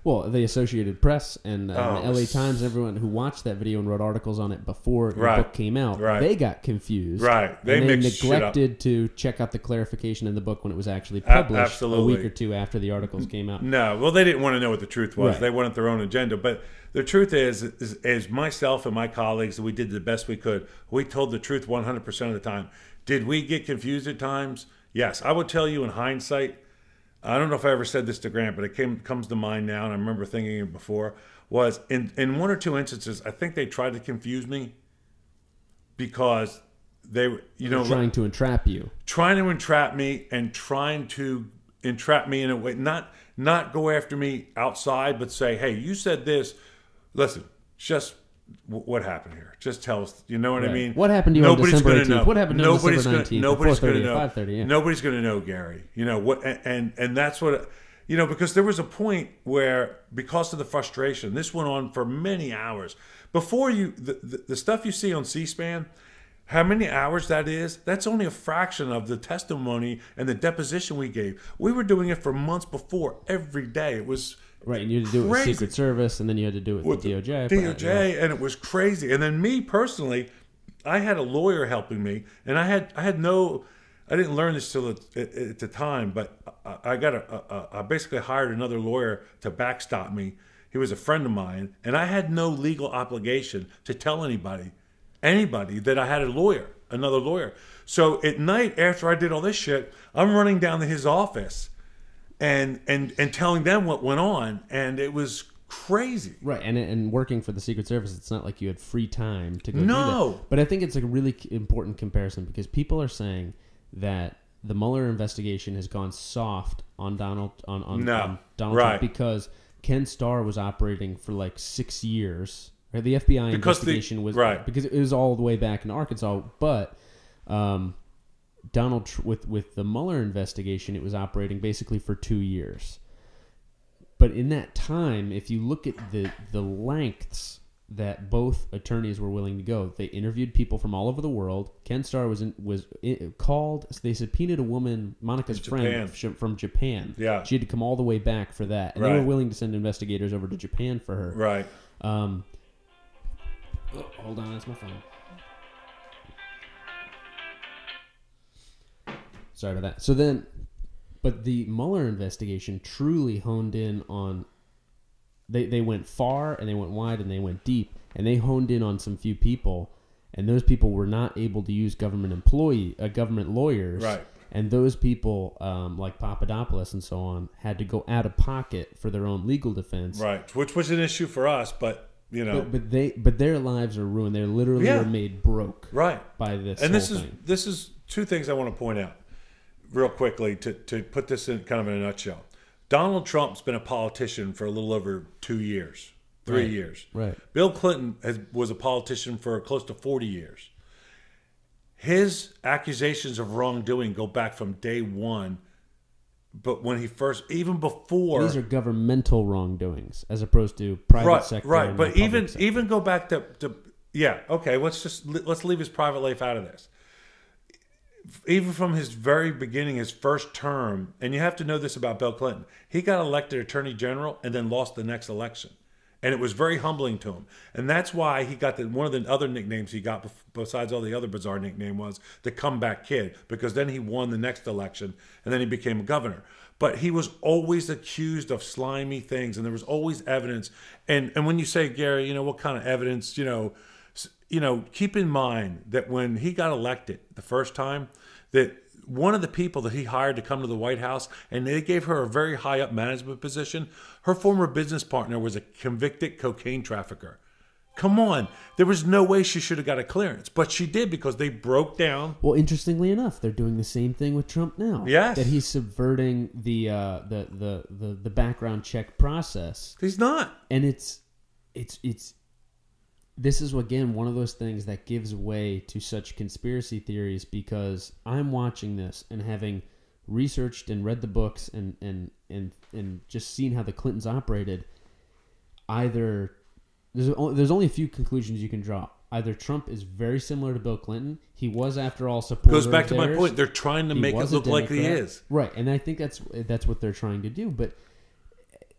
Well, the Associated Press and the LA Times, everyone who watched that video and wrote articles on it before the book came out, they got confused. Right. They neglected to check out the clarification in the book when it was actually published a week or two after the articles came out. No, well, they didn't want to know what the truth was. They wanted their own agenda. But the truth is myself and my colleagues, we did the best we could. We told the truth 100% of the time. Did we get confused at times? Yes. I would tell you in hindsight, I don't know if I ever said this to Grant, but it comes to mind now, and I remember thinking it before, was in one or two instances, I think they tried to confuse me because they, trying to entrap you. Trying to entrap me and trying to entrap me in a way, not go after me outside, but say, hey, you said this. Listen, just what happened here? Just tell us. You know what I mean? What happened to you on December 18th? What happened on December 19th? Nobody's going to know. 5:30, yeah. Nobody's going to know, Gary. You know what? And that's what. Because there was a point where, because of the frustration, this went on for many hours. Before the stuff you see on C-SPAN, how many hours that is, that's only a fraction of the testimony and the deposition we gave. We were doing it for months before, every day. It was right, and you had to do it with Secret Service, and then you had to do it with the DOJ. And it was crazy. And then me personally, I had a lawyer helping me, and I didn't learn this till at the time, but I basically hired another lawyer to backstop me. He was a friend of mine, and I had no legal obligation to tell anybody that I had another lawyer. So at night, after I did all this shit, I'm running down to his office and telling them what went on, and it was crazy. Right, and working for the Secret Service, it's not like you had free time to go do that. But I think it's a really important comparison, because people are saying that the Mueller investigation has gone soft on Donald Trump because Ken Starr was operating for like 6 years. Or the FBI investigation was because it was all the way back in Arkansas, but with the Mueller investigation, it was operating basically for 2 years. But in that time, if you look at the lengths that both attorneys were willing to go, they interviewed people from all over the world. Ken Starr was called. So they subpoenaed a woman, Monica's friend from Japan. Yeah, she had to come all the way back for that, and they were willing to send investigators over to Japan for her. Right. Hold on, that's my phone. Sorry about that. But the Mueller investigation truly honed in on. They went far, and they went wide, and they went deep, and they honed in on some few people, and those people were not able to use government lawyers. Right. And those people, like Papadopoulos and so on, had to go out of pocket for their own legal defense. Right, which was an issue for us, but. But their lives are ruined. They literally were made broke by this. And this is two things I want to point out real quickly to put this in kind of in a nutshell. Donald Trump's been a politician for a little over 2 years, 3 years. Right. Bill Clinton was a politician for close to 40 years. His accusations of wrongdoing go back from day one. But when he first, even before, these are governmental wrongdoings as opposed to private sector. Right. But even go back to okay. Let's leave his private life out of this. Even from his very beginning, his first term, and you have to know this about Bill Clinton, he got elected Attorney General and then lost the next election. And it was very humbling to him. And that's why he got one of the other nicknames he got, besides all the other bizarre nickname, was the comeback kid, because then he won the next election and then he became a governor. But he was always accused of slimy things, and there was always evidence. And when you say, Gary, what kind of evidence, keep in mind that when he got elected the first time, that one of the people that he hired to come to the White House, and they gave her a very high up management position, her former business partner was a convicted cocaine trafficker. Come on. There was no way she should have got a clearance, but she did, because they broke down. Well, interestingly enough, they're doing the same thing with Trump now. Yes. That he's subverting the background check process. He's not. And this is, again, one of those things that gives way to such conspiracy theories, because I'm watching this and having researched and read the books and just seen how the Clintons operated. Either there's only a few conclusions you can draw. Either Trump is very similar to Bill Clinton. He was, after all, supporter goes back of to theirs. my point. They're trying to make it look like he is. Right, and I think that's what they're trying to do. But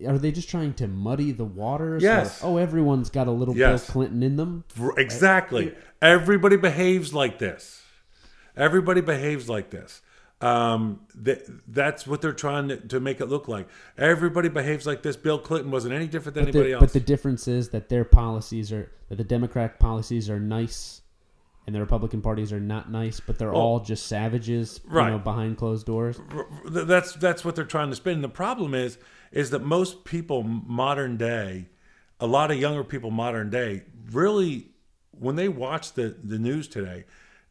are they just trying to muddy the waters? Yes. Or, everyone's got a little Bill Clinton in them. Exactly. Everybody behaves like this. Everybody behaves like this. That's what they're trying to make it look like. Everybody behaves like this. Bill Clinton wasn't any different than anybody else. But the difference is that their policies that the Democratic policies are nice and the Republican parties are not nice, but they're all just savages, behind closed doors. That's what they're trying to spin. And the problem is that most people modern day, a lot of younger people modern day, really, when they watch the news today,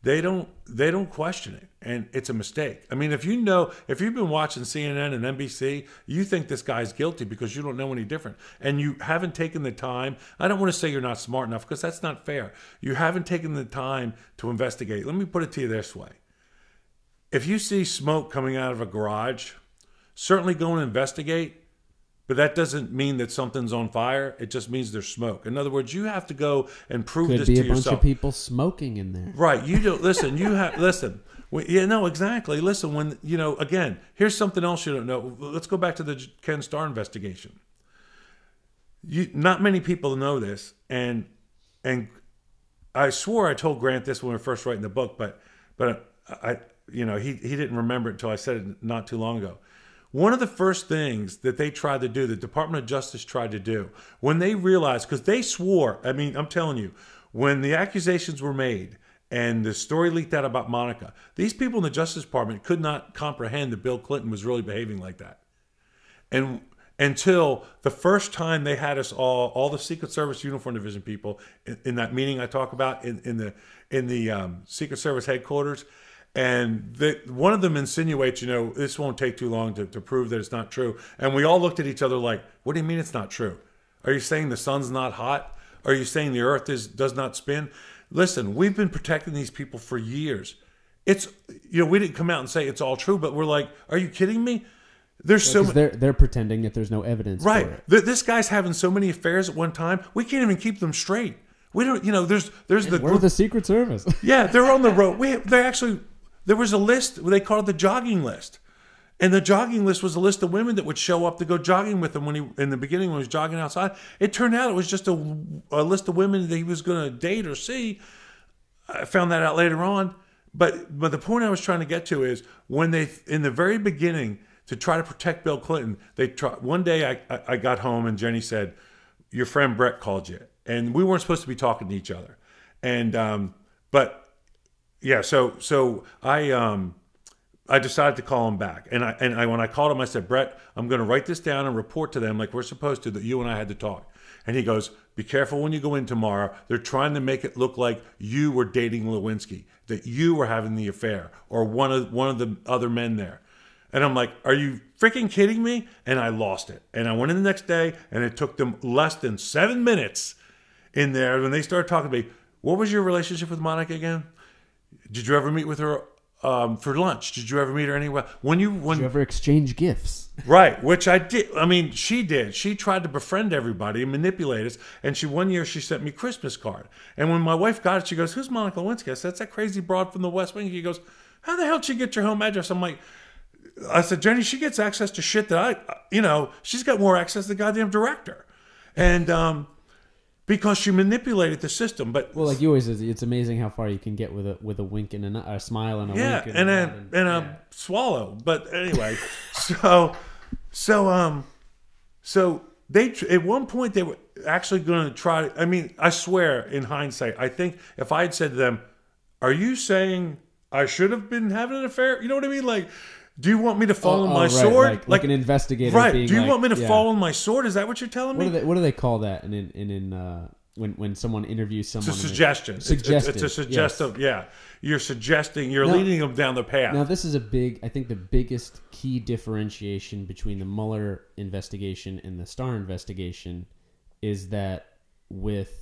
they don't question it, and it's a mistake. I mean, if you've been watching CNN and NBC, you think this guy's guilty because you don't know any different, and you haven't taken the time. I don't want to say you're not smart enough, because that's not fair. You haven't taken the time to investigate. Let me put it to you this way: if you see smoke coming out of a garage, certainly go and investigate. But that doesn't mean that something's on fire. It just means there's smoke. In other words, you have to go and prove this to yourself. Could be a bunch of people smoking in there. Right. You don't listen. Listen. Yeah. No. Exactly. Listen. When again, here's something else you don't know. Let's go back to the Ken Starr investigation. Not many people know this, and I swore I told Grant this when we were first writing the book, but he didn't remember it until I said it not too long ago. One of the first things that they tried to do, the Department of Justice tried to do, when they realized, because they swore, I mean, I'm telling you, when the accusations were made and the story leaked out about Monica, these people in the Justice Department could not comprehend that Bill Clinton was really behaving like that. And until the first time they had us all the Secret Service Uniform Division people in that meeting I talk about in the Secret Service headquarters. And one of them insinuates, this won't take too long to prove that it's not true. And we all looked at each other like, what do you mean it's not true? Are you saying the sun's not hot? Are you saying the earth does not spin? Listen, we've been protecting these people for years. It's, we didn't come out and say it's all true, but we're like, are you kidding me? They're pretending that there's no evidence right. for it. This guy's having so many affairs at one time, we can't even keep them straight. We don't, there's We're the Secret Service. Yeah, they're on the road. There was a list, they called it the Jogging List. And the Jogging List was a list of women that would show up to go jogging with him in the beginning when he was jogging outside. It turned out it was just a list of women that he was going to date or see. I found that out later on. But the point I was trying to get to is when in the very beginning, to try to protect Bill Clinton, one day I got home and Jenny said, your friend Brett called you. And we weren't supposed to be talking to each other. And, yeah, so I decided to call him back, and when I called him, I said, Brett, I'm going to write this down and report to them like we're supposed to, that you and I had to talk. And he goes, be careful when you go in tomorrow. They're trying to make it look like you were dating Lewinsky, that you were having the affair, or one of the other men there. And I'm like, are you freaking kidding me? And I lost it. And I went in the next day, and it took them less than 7 minutes in there when they started talking to me. What was your relationship with Monica again? Did you ever meet with her for lunch? Did you ever meet her anywhere? Did you ever exchange gifts? Right, which I did. I mean, she did. She tried to befriend everybody and manipulate us. And one year she sent me a Christmas card. And when my wife got it, she goes, who's Monica Lewinsky? I said, that's that crazy broad from the West Wing. He goes, how the hell did she get your home address? I said, Jenny, she gets access to shit that she's got more access than the goddamn director. And, because she manipulated the system, but like you always, it's amazing how far you can get with a wink and a smile and a wink and a swallow. But anyway, so they at one point they were actually going to try. I mean, I swear, in hindsight, I think if I had said to them, "Are you saying I should have been having an affair?" You know what I mean? Like, do you want me to fall on my sword? Like an investigator. Right. Being do you want me to fall on my sword? Is that what you're telling me? What do they call that? When someone interviews someone? It's a suggestion. It's a suggestive. Yes. Yeah. You're suggesting. You're leading them down the path. Now, this is I think the biggest key differentiation between the Mueller investigation and the Starr investigation is that with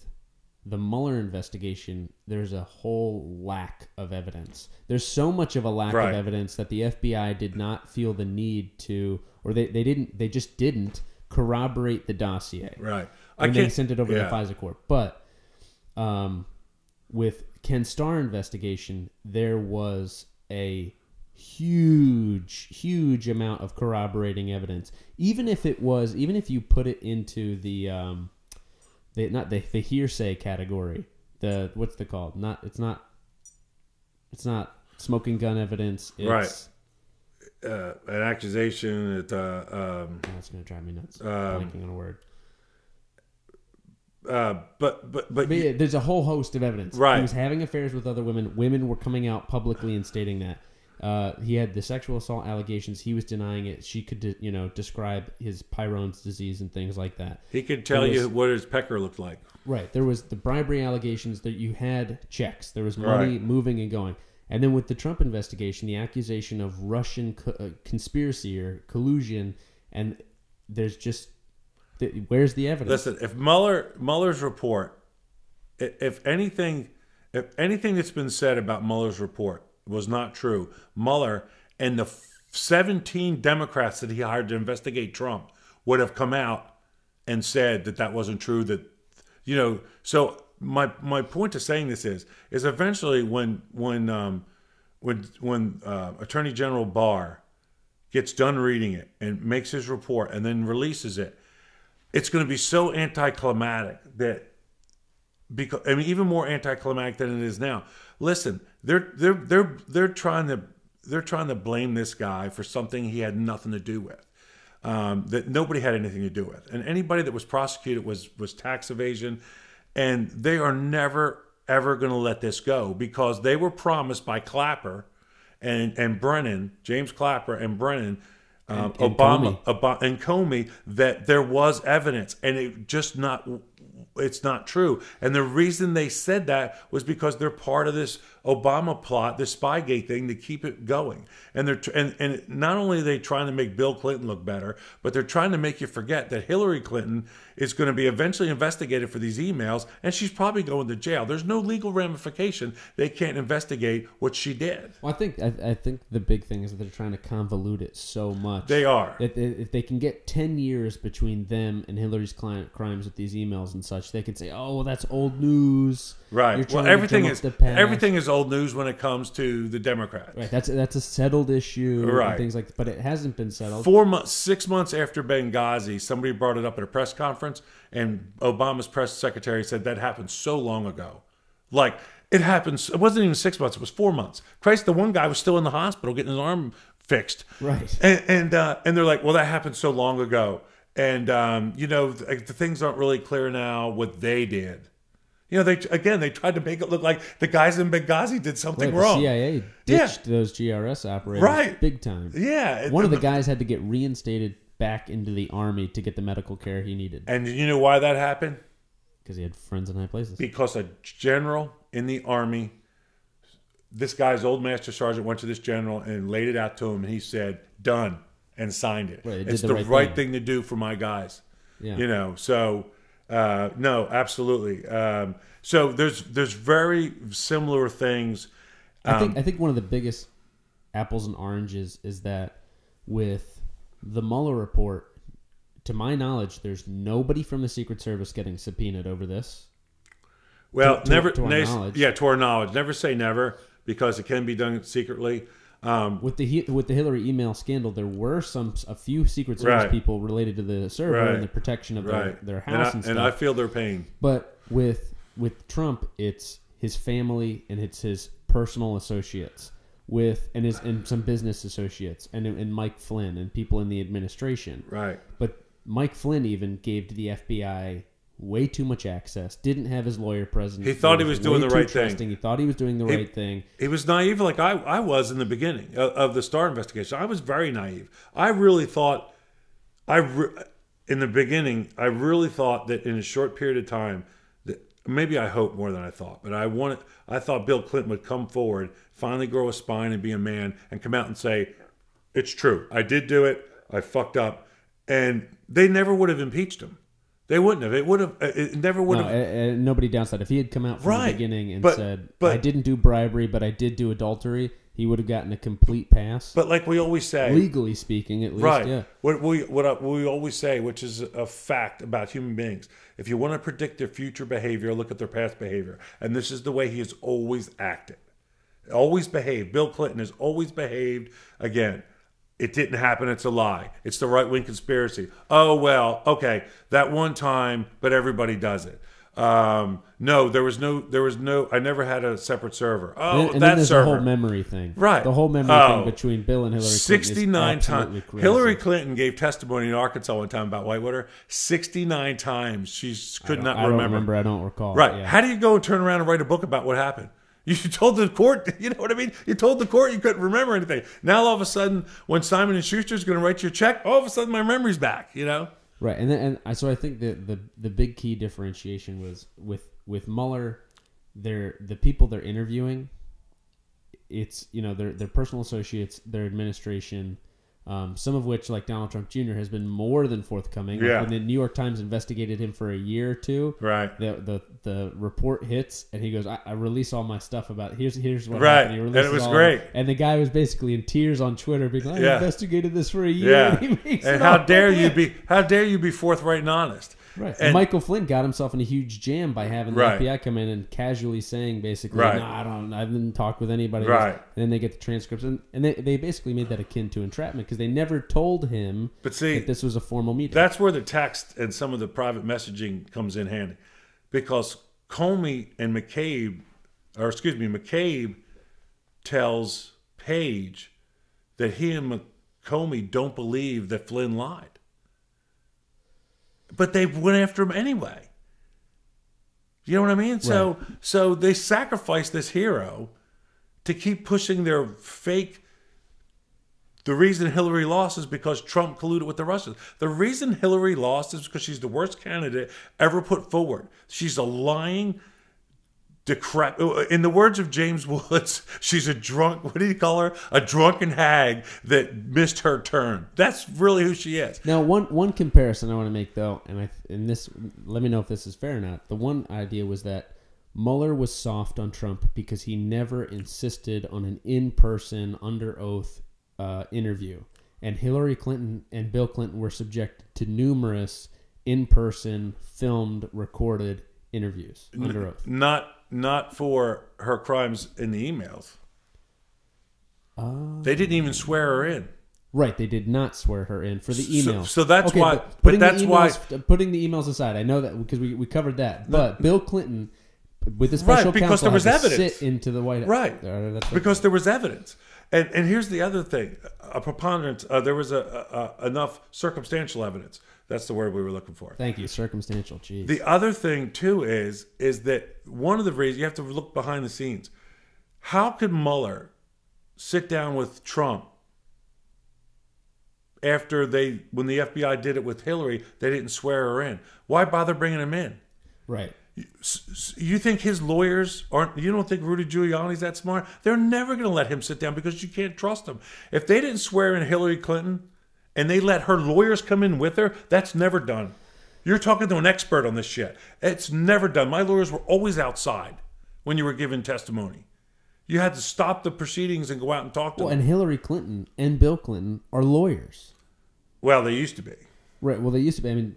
the Mueller investigation, there's a whole lack of evidence. There's so much of a lack of evidence that the FBI did not feel the need to, or they just didn't corroborate the dossier. Right. And they sent it over to the FISA court. But with Ken Starr investigation, there was a huge amount of corroborating evidence. Even if you put it into the hearsay category. What's it called? It's not smoking gun evidence. It's, an accusation. That's going to drive me nuts. Blanking on a word. But yeah, there's a whole host of evidence. Right. He was having affairs with other women. Women were coming out publicly and stating that. He had the sexual assault allegations. He was denying it. She could, describe his Peyronie's disease and things like that. He could tell you what his pecker looked like. Right. There was the bribery allegations that you had checks. There was money moving and going. And then with the Trump investigation, the accusation of Russian conspiracy or collusion, and there's just where's the evidence? Listen, if Mueller's report, if anything that's been said about Mueller's report was not true, Mueller and the 17 Democrats that he hired to investigate Trump would have come out and said that wasn't true. That so my point to saying this is eventually when Attorney General Barr gets done reading it and makes his report and then releases it, it's going to be so anticlimactic that even more anticlimactic than it is now. Listen, they're trying to blame this guy for something he had nothing to do with, that nobody had anything to do with, and anybody that was prosecuted was tax evasion, and they are never ever going to let this go because they were promised by Clapper and Brennan, James Clapper and Brennan. And Comey, that there was evidence, and it's not true. And the reason they said that was because they're part of this Obama plot, this Spygate thing, to keep it going. And and not only are they trying to make Bill Clinton look better, but they're trying to make you forget that Hillary Clinton is going to be eventually investigated for these emails, and she's probably going to jail. There's no legal ramification. They can't investigate what she did. Well, I think the big thing is that they're trying to convolute it so much. They are. If they can get 10 years between them and Hillary's crimes with these emails and such, they can say, "Oh, well, that's old news." Right. Well, everything is old news when it comes to the Democrats. Right. That's a settled issue. Right. And things like that, but it hasn't been settled. 6 months after Benghazi, somebody brought it up at a press conference, and Obama's press secretary said that happened so long ago. Like, it happened. It wasn't even 6 months. It was 4 months. Christ, the one guy was still in the hospital getting his arm fixed. Right. And they're like, well, that happened so long ago. And, the things aren't really clear now what they did. They tried to make it look like the guys in Benghazi did something wrong. The CIA ditched those GRS operators big time. Yeah. One of the guys had to get reinstated back into the Army to get the medical care he needed. And you know why that happened? Because he had friends in high places. Because a general in the Army, this guy's old master sergeant went to this general and laid it out to him, and he said, "Done," and signed it. Right, it's the right thing to do for my guys. Yeah. So no, absolutely. So there's very similar things. I think one of the biggest apples and oranges is that with the Mueller report, to my knowledge, there's nobody from the Secret Service getting subpoenaed over this. Well, to our knowledge. Never say never, because it can be done secretly. With the Hillary email scandal, there were a few Secret Service people related to the server and the protection of their house and stuff. And I feel their pain. But with Trump, it's his family and it's his personal associates and some business associates and Mike Flynn and people in the administration. Right. But Mike Flynn even gave to the FBI way too much access, didn't have his lawyer present. He thought he was doing the right thing. He thought he was doing the right thing. He was naive like I was in the beginning of the Starr investigation. I was very naive. I really thought, in the beginning, I really thought that in a short period of time, that maybe I hoped more than I thought, but I thought Bill Clinton would come forward, finally grow a spine and be a man, and come out and say, "It's true. I did do it. I fucked up." And they never would have impeached him. They wouldn't have. It never would have. Nobody doubts that. If he had come out from the beginning and said, "I didn't do bribery, but I did do adultery," he would have gotten a complete pass. But like we always say, legally speaking, at least, right? Yeah. What we always say, which is a fact about human beings, if you want to predict their future behavior, look at their past behavior, and this is the way he has always acted, always behaved. Bill Clinton has always behaved. Again, it didn't happen. It's a lie. It's the right-wing conspiracy. Oh, well, okay, that one time, but everybody does it. No, there was no. I never had a separate server. Oh, and that then there's server. the whole memory thing, Right? The whole memory thing between Bill and Hillary. 69 times. Crazy. Hillary Clinton gave testimony in Arkansas one time about Whitewater. 69 times. She could not remember. I don't recall. Right? Yeah. How do you go and turn around and write a book about what happened? You told the court, you know what I mean? You told the court you couldn't remember anything. Now all of a sudden, when Simon and Schuster's going to write your check, all of a sudden my memory's back. You know? Right, so I think that the big key differentiation was with Mueller, the people they're interviewing, it's their personal associates, their administration, some of which, like Donald Trump Jr., has been more than forthcoming. Yeah. Like when the New York Times investigated him for a year or two, right? The report hits, and he goes, "I release all my stuff about here's what right." happened." And it was great. And the guy was basically in tears on Twitter, being like, "I investigated this for a year." Yeah. And how dare you be forthright and honest? Right. And Michael Flynn got himself in a huge jam by having the FBI come in and casually saying basically, "No, I didn't talk with anybody." Right. And then they get the transcripts, and they basically made that akin to entrapment because they never told him that this was a formal meeting. That's where the text and some of the private messaging comes in handy, because Comey and McCabe tells Page that he and Comey don't believe that Flynn lied. But they went after him anyway. You know what I mean? Right. So they sacrificed this hero to keep pushing their fake. The reason Hillary lost is because Trump colluded with the Russians. The reason Hillary lost is because she's the worst candidate ever put forward. She's a lying, in the words of James Woods, she's a drunk, what do you call her? A drunken hag that missed her turn. That's really who she is. Now, one comparison I want to make, though, and this, let me know if this is fair or not. The one idea was that Mueller was soft on Trump because he never insisted on an in-person, under oath interview. And Hillary Clinton and Bill Clinton were subjected to numerous in-person, filmed, recorded interviews under oath. Not for her crimes in the emails. They didn't even swear her in. Right, they did not swear her in for the emails. So that's why. Putting the emails aside, I know that because we covered that. But Bill Clinton, with the special because counsel, there was had to evidence. sit into the White House. Right, because there was evidence. And here's the other thing: a preponderance. There was enough circumstantial evidence. That's the word we were looking for. Thank you, circumstantial. Jeez. The other thing too is that one of the reasons you have to look behind the scenes. How could Mueller sit down with Trump after when the FBI did it with Hillary? They didn't swear her in. Why bother bringing him in? Right. You think his lawyers aren't? You don't think Rudy Giuliani's that smart? They're never going to let him sit down because you can't trust him. If they didn't swear in Hillary Clinton and they let her lawyers come in with her, that's never done. You're talking to an expert on this shit. It's never done. My lawyers were always outside when you were giving testimony. You had to stop the proceedings and go out and talk to them. And Hillary Clinton and Bill Clinton are lawyers. Well, they used to be. Right. Well, they used to be. I mean,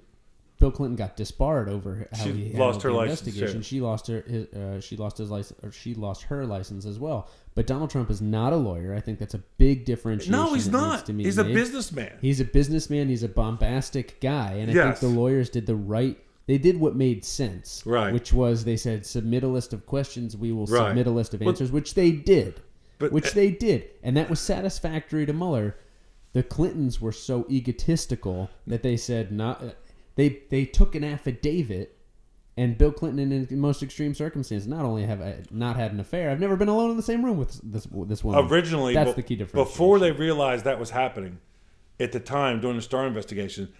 Bill Clinton got disbarred over how he lost her investigation. license. She lost his license, or she lost her license as well. But Donald Trump is not a lawyer. I think that's a big differentiation. No, he's not. He's a businessman. He's a businessman. He's a bombastic guy, and I think the lawyers did the right. They did what made sense, right? Which was they said, submit a list of questions. We will submit a list of answers, which they did. They did, and that was satisfactory to Mueller. The Clintons were so egotistical that they said not. They took an affidavit, and Bill Clinton, in the most extreme circumstances, not only have I not had an affair, I've never been alone in the same room with this woman. Originally, that's the key difference. Before they realized that was happening, at the time during the Starr investigation,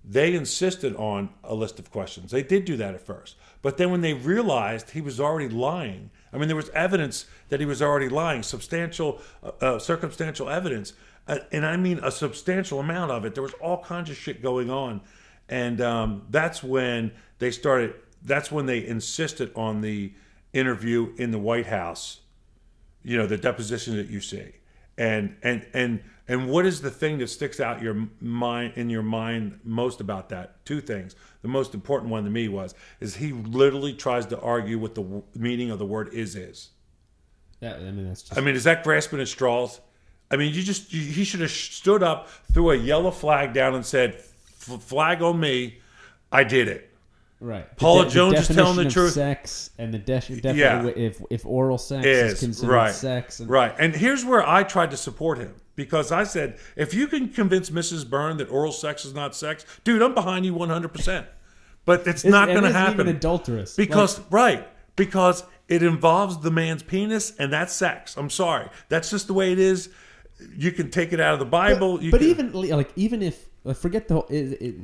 they insisted on a list of questions. They did do that at first, but then when they realized he was already lying, I mean, there was evidence that he was already lying, substantial, circumstantial evidence, and I mean a substantial amount of it. There was all kinds of shit going on. And that's when they started. That's when they insisted on the interview in the White House. You know, the deposition that you see, and what is the thing that sticks out in your mind most about that? Two things. The most important one to me is he literally tries to argue with the meaning of the word is. Yeah, I mean that's. Is that grasping at straws? I mean, he should have stood up, threw a yellow flag down, and said, "Flag on me, I did it." Right. Paula Jones is telling the truth. Sex and the definitely if oral sex is considered sex. Right. And here's where I tried to support him. Because I said, if you can convince Mrs. Byrne that oral sex is not sex, dude, I'm behind you 100%. But it's not going to happen. Even adulterous. Because, because it involves the man's penis, and that's sex. I'm sorry. That's just the way it is. You can take it out of the Bible. But even if forget the whole,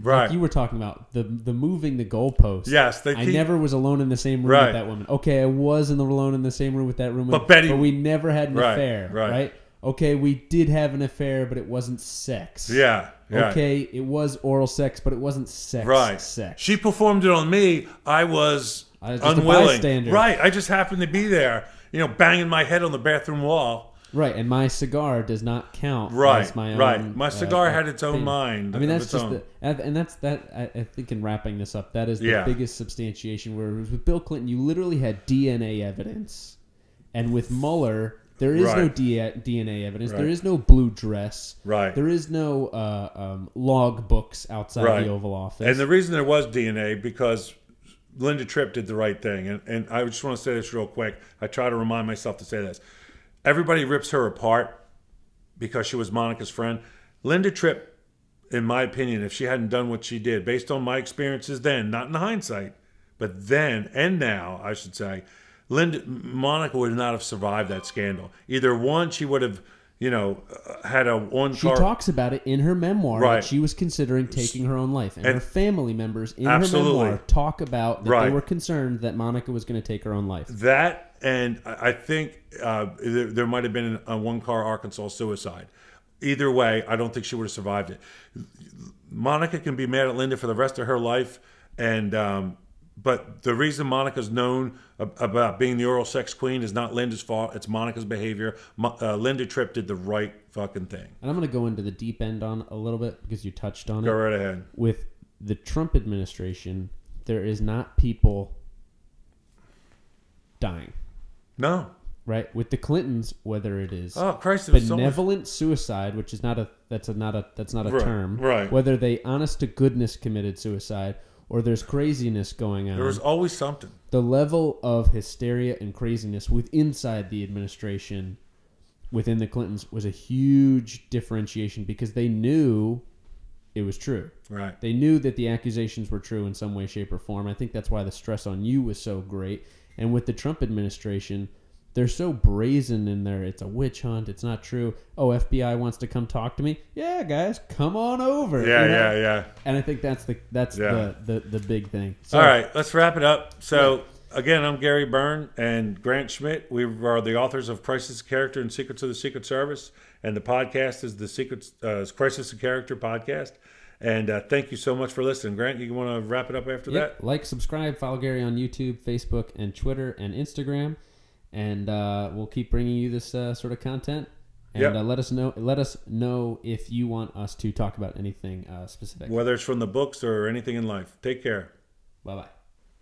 like you were talking about the moving the goalpost. Yes, I never was alone in the same room with that woman. Okay, I was alone in the same room with that woman, but we never had an affair, right? Okay, we did have an affair, but it wasn't sex. Yeah. Okay, it was oral sex, but it wasn't sex. Sex. She performed it on me. I was just unwilling. A bystander. Right. I just happened to be there, banging my head on the bathroom wall. Right, and my cigar does not count as my own. Right, my cigar had its own mind. I mean, that's just I think in wrapping this up, that is the biggest substantiation. Where with Bill Clinton, you literally had DNA evidence, and with Mueller, there is no DNA evidence. There is no blue dress. Right. There is no log books outside the Oval Office. And the reason there was DNA because Linda Tripp did the right thing, and I just want to say this real quick. I try to remind myself to say this. Everybody rips her apart because she was Monica's friend. Linda Tripp, in my opinion, if she hadn't done what she did, based on my experiences then, not in hindsight, but then and now, I should say, Monica would not have survived that scandal. Either one, she would have, had a one-car... She talks about it in her memoir that she was considering taking her own life. And her family members in her memoir talk about that they were concerned that Monica was going to take her own life. That, and I think there might have been a one-car Arkansas suicide. Either way, I don't think she would have survived it. Monica can be mad at Linda for the rest of her life, and but the reason Monica's known about being the oral sex queen is not Linda's fault. It's Monica's behavior. Linda Tripp did the right fucking thing. And I'm going to go into the deep end on a little bit because you touched on it. Go right ahead. With the Trump administration, there is not people dying. No. Right? With the Clintons, whether it is benevolent suicide, which is not a term. Right. Whether they honest to goodness committed suicide or there's craziness going on. There was always something. The level of hysteria and craziness inside the administration, within the Clintons, was a huge differentiation because they knew it was true. Right. They knew that the accusations were true in some way, shape, or form. I think that's why the stress on you was so great. And with the Trump administration, they're so brazen in there. It's a witch hunt. It's not true. Oh, FBI wants to come talk to me. Yeah, guys, come on over. Yeah. And I think that's the big thing. So, all right, let's wrap it up. So again, I'm Gary Byrne and Grant Schmidt. We are the authors of Crisis of Character and Secrets of the Secret Service, and the podcast is the Crisis of Character podcast. And thank you so much for listening. Grant, you want to wrap it up after that? Like, subscribe, follow Gary on YouTube, Facebook, and Twitter, and Instagram. And we'll keep bringing you this sort of content. And let us know if you want us to talk about anything specific. Whether it's from the books or anything in life. Take care. Bye-bye.